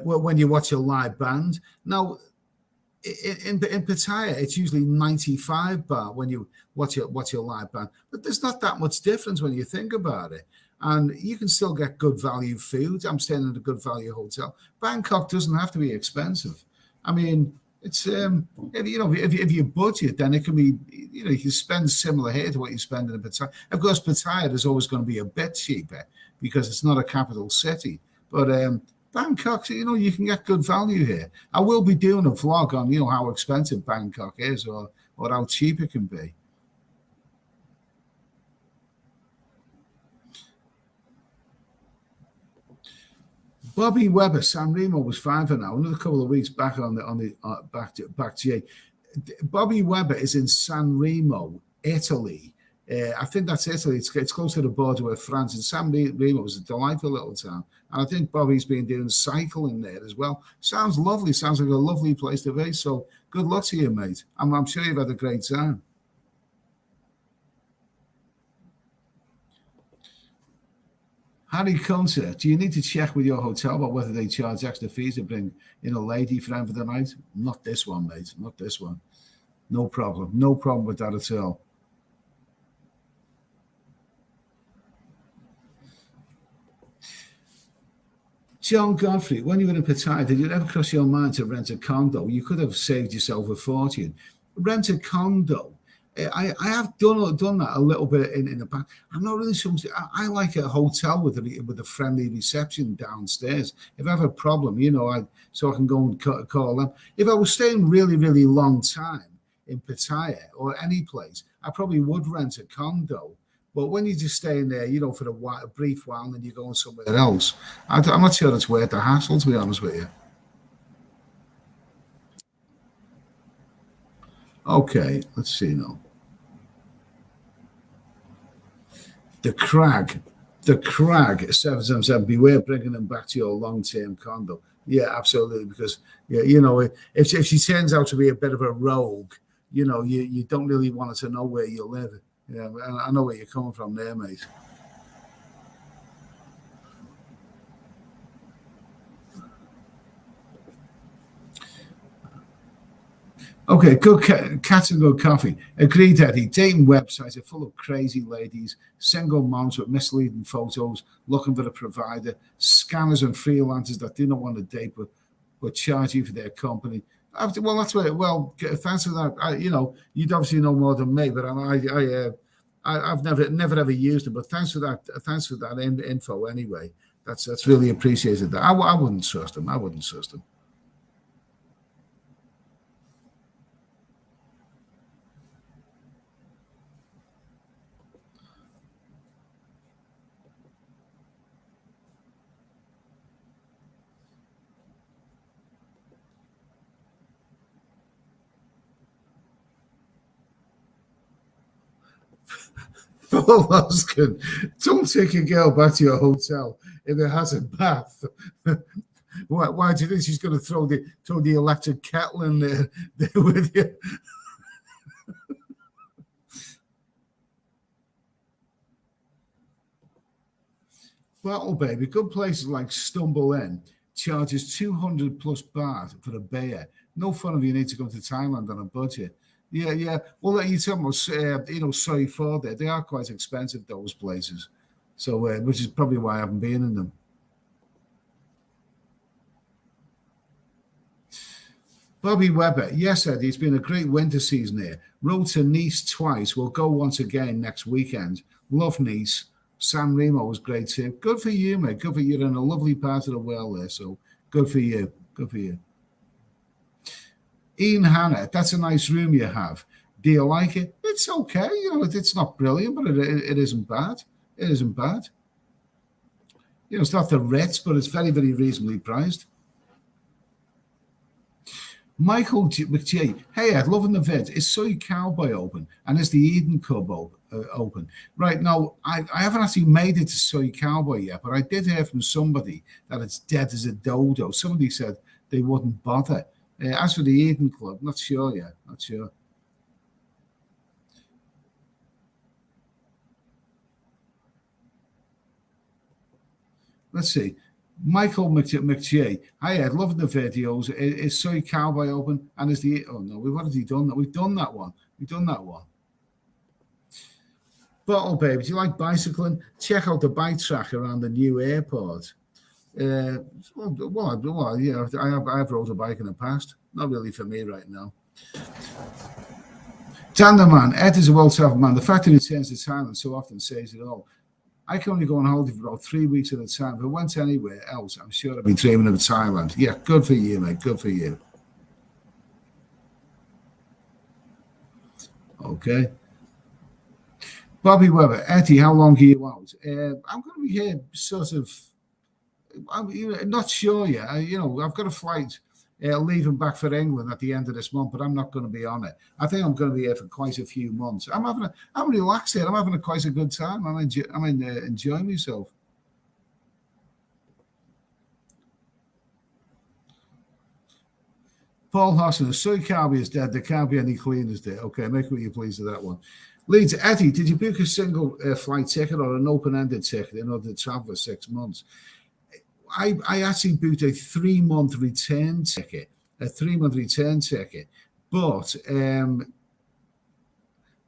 [SPEAKER 1] when you watch a live band. Now, in Pattaya, it's usually 95 baht when you watch your live band, but there's not that much difference when you think about it, and you can still get good value food. I'm staying in a good value hotel. Bangkok doesn't have to be expensive. I mean, it's if you budget, then it can be you can spend similar here to what you spend in Pattaya. Of course, Pattaya is always going to be a bit cheaper because it's not a capital city, but Bangkok, you can get good value here. I will be doing a vlog on, how expensive Bangkok is or how cheap it can be. Bobby Webber, San Remo was fine for now. Another couple of weeks back back to you. Bobby Webber is in San Remo, Italy. I think that's Italy. It's close to the border with France. And San Remo is a delightful little town. And I think Bobby's been doing cycling there as well. Sounds lovely. Sounds like a lovely place to be. So good luck to you, mate. I'm sure you've had a great time. Harry Concert, do you need to check with your hotel about whether they charge extra fees to bring in a lady friend for the night? Not this one, mate. Not this one. No problem. No problem with that at all. John Godfrey, when you were in Pattaya, did it ever cross your mind to rent a condo? You could have saved yourself a fortune. Rent a condo. I have done that a little bit in the past. I'm not really sure. I like a hotel with a friendly reception downstairs. If I have a problem, so I can go and call them. If I was staying really, really long time in Pattaya or any place, I probably would rent a condo. But when you're just staying there, for a brief while, and then you're going somewhere else, I'm not sure it's worth the hassle, to be honest with you. Okay, let's see now. The Crag 777. Beware bringing them back to your long-term condo. Yeah, absolutely. Because if she turns out to be a bit of a rogue, you don't really want her to know where you live. Yeah, I know where you're coming from there, mate. Okay, good cats and good coffee. Agreed, Eddie. Dating websites are full of crazy ladies, single moms with misleading photos, looking for a provider, scammers and freelancers that do not want to date but charge you for their company. Well, that's where. Well, thanks for that. You'd obviously know more than me, but I've never ever used it. But thanks for that. Thanks for that info. Anyway, that's really appreciated. That I wouldn't trust them. I wouldn't trust them. Paul Hoskin, don't take a girl back to your hotel if it has a bath. Why do you think she's going to throw the electric kettle in there with you? Bottle Baby, good places like Stumble Inn charges 200 plus baht for a beer. No fun if you need to go to Thailand on a budget. Yeah. Well, you tell me, sorry for that. They are quite expensive, those places. So, which is probably why I haven't been in them. Bobby Webber, yes, Eddie, it's been a great winter season here. Rode to Nice twice. We'll go once again next weekend. Love Nice. San Remo was great too. Good for you, mate. Good for you. You're in a lovely part of the world there, so good for you. Good for you. Ian Hanna, that's a nice room you have. Do you like it? It's okay. It's not brilliant, but it isn't bad. It isn't bad. It's not the Ritz, but it's very, very reasonably priced. Michael McGee, hey Ed, loving the vid. Is Soy Cowboy open? And is the Eden Club open? Right now, I haven't actually made it to Soy Cowboy yet, but I did hear from somebody that it's dead as a dodo. Somebody said they wouldn't bother. As for the Eden Club, not sure yet. Not sure. Let's see. Michael McGee. Hi Ed, loving the videos. Is Soy Cowboy open? And is the we've already done that. We've done that one. Bottle Baby, do you like bicycling? Check out the bike track around the new airport. Yeah, I have rode a bike in the past. Not really for me right now. Tanderman, Ed is a well-traveled man. The fact that he returns to Thailand so often says it all. I can only go on holiday for about 3 weeks at a time. If I went anywhere else, I'm sure I'd be dreaming of Thailand. Yeah, good for you, mate. Good for you. Okay. Bobby Webber, Eddie, how long are you out? I'm going to be here sort of, I'm not sure yet. I've got a flight leaving back for England at the end of this month, but I'm not going to be on it. I think I'm going to be here for quite a few months. I'm relaxed here. I'm having quite a good time. I'm enjoying myself. Paul Hosson, the Soy Cowboy is dead. There can't be any cleaners there. Okay, make what you please of that one. Leeds, Eddie, did you book a single flight ticket or an open-ended ticket in order to travel for 6 months? I actually booked a 3-month return ticket, but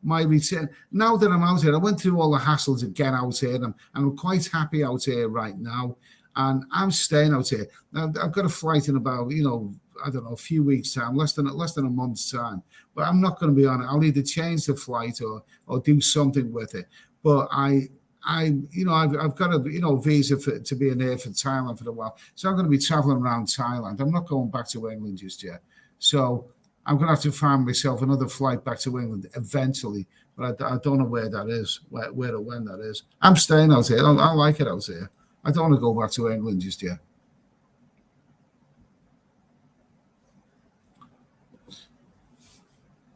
[SPEAKER 1] my return, now that I'm out here, I went through all the hassle to get out here, and I'm quite happy out here right now, and I'm staying out here. Now, I've got a flight in about, I don't know, a few weeks' time, less than a month's time, but I'm not going to be on it. I'll either change the flight or do something with it, but I've got a visa to be in here for Thailand for a while. So I'm going to be traveling around Thailand. I'm not going back to England just yet. So I'm going to have to find myself another flight back to England eventually. But I don't know where that is, where or when that is. I'm staying out here. I like it out here. I don't want to go back to England just yet.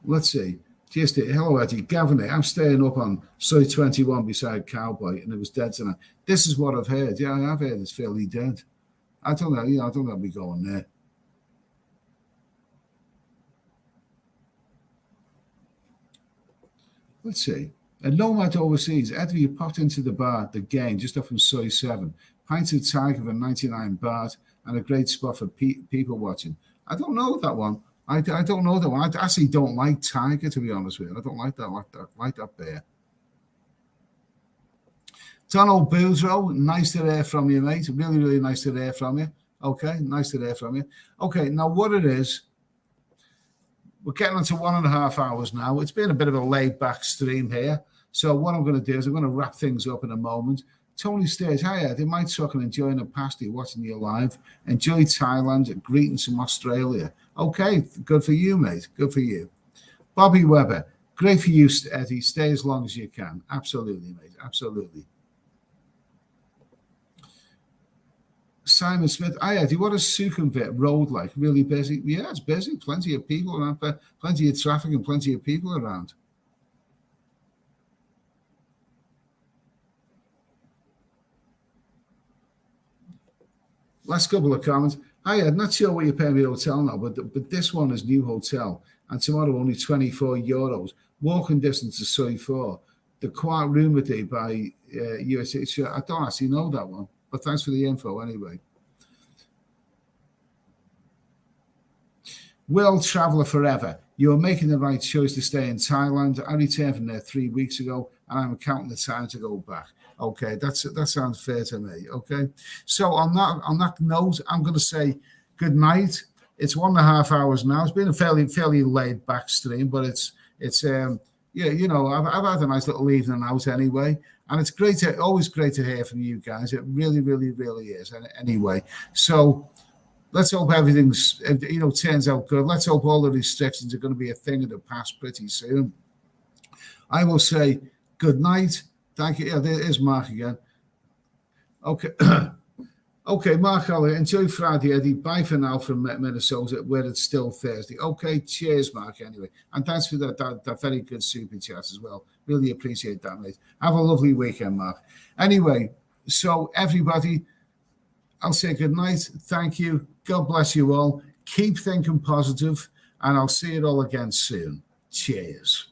[SPEAKER 1] Let's see. Just hello, Eddie. Gavin, I'm staying up on Soy 21 beside Cowboy, and it was dead tonight. This is what I've heard. Yeah, I've heard it's fairly dead. I don't know. I don't know if we going there. Let's see. A Nomad Overseas. Eddie, you popped into the bar, the game, just off from Soy 7. Pint of Tiger for 99 baht, and a great spot for people watching. I don't know that one. I don't know that one. I actually don't like Tiger, to be honest with you. I don't like that bear. Donald Boudreau, nice to hear from you, mate. Really, really nice to hear from you. Okay, nice to hear from you. Okay, now what it is, we're getting on to 1.5 hours now. It's been a bit of a laid-back stream here. So what I'm going to do is I'm going to wrap things up in a moment. Tony Stage, hi Ed, my truck and enjoying the pasty, watching you live. Enjoy Thailand, greetings from Australia. Okay, good for you, mate. Good for you. Bobby Webber, great for you, Eddie. Stay as long as you can. Absolutely, mate. Absolutely. Simon Smith, hi Eddie, what is Sukhumvit road like? Really busy? Yeah, it's busy. Plenty of people around, plenty of traffic and plenty of people around. Last couple of comments. Hi, I'm not sure what you're paying me hotel now, but this one is new hotel, and tomorrow only €24. Walking distance to Soy 4. The Quiet Room a Day by USA. Sure, I don't actually know that one, but thanks for the info anyway. World Traveller Forever. You are making the right choice to stay in Thailand. I returned from there 3 weeks ago, and I'm counting the time to go back. Okay, that sounds fair to me. Okay, so on that note, I'm going to say good night. It's 1.5 hours now. It's been a fairly laid back stream, but it's yeah, you know, I've had a nice little evening out anyway, and it's always great to hear from you guys. It really, really, really is. Anyway, so let's hope everything's turns out good. Let's hope all the restrictions are going to be a thing of the past pretty soon. I will say good night. Thank you. Yeah, there is Mark again. Okay. Okay, Mark, enjoy Friday, Eddie. Bye for now from Minnesota, where it's still Thursday. Okay, cheers, Mark, anyway. And thanks for that very good super chat as well. Really appreciate that, mate. Have a lovely weekend, Mark. Anyway, so everybody, I'll say good night. Thank you. God bless you all. Keep thinking positive, and I'll see you all again soon. Cheers.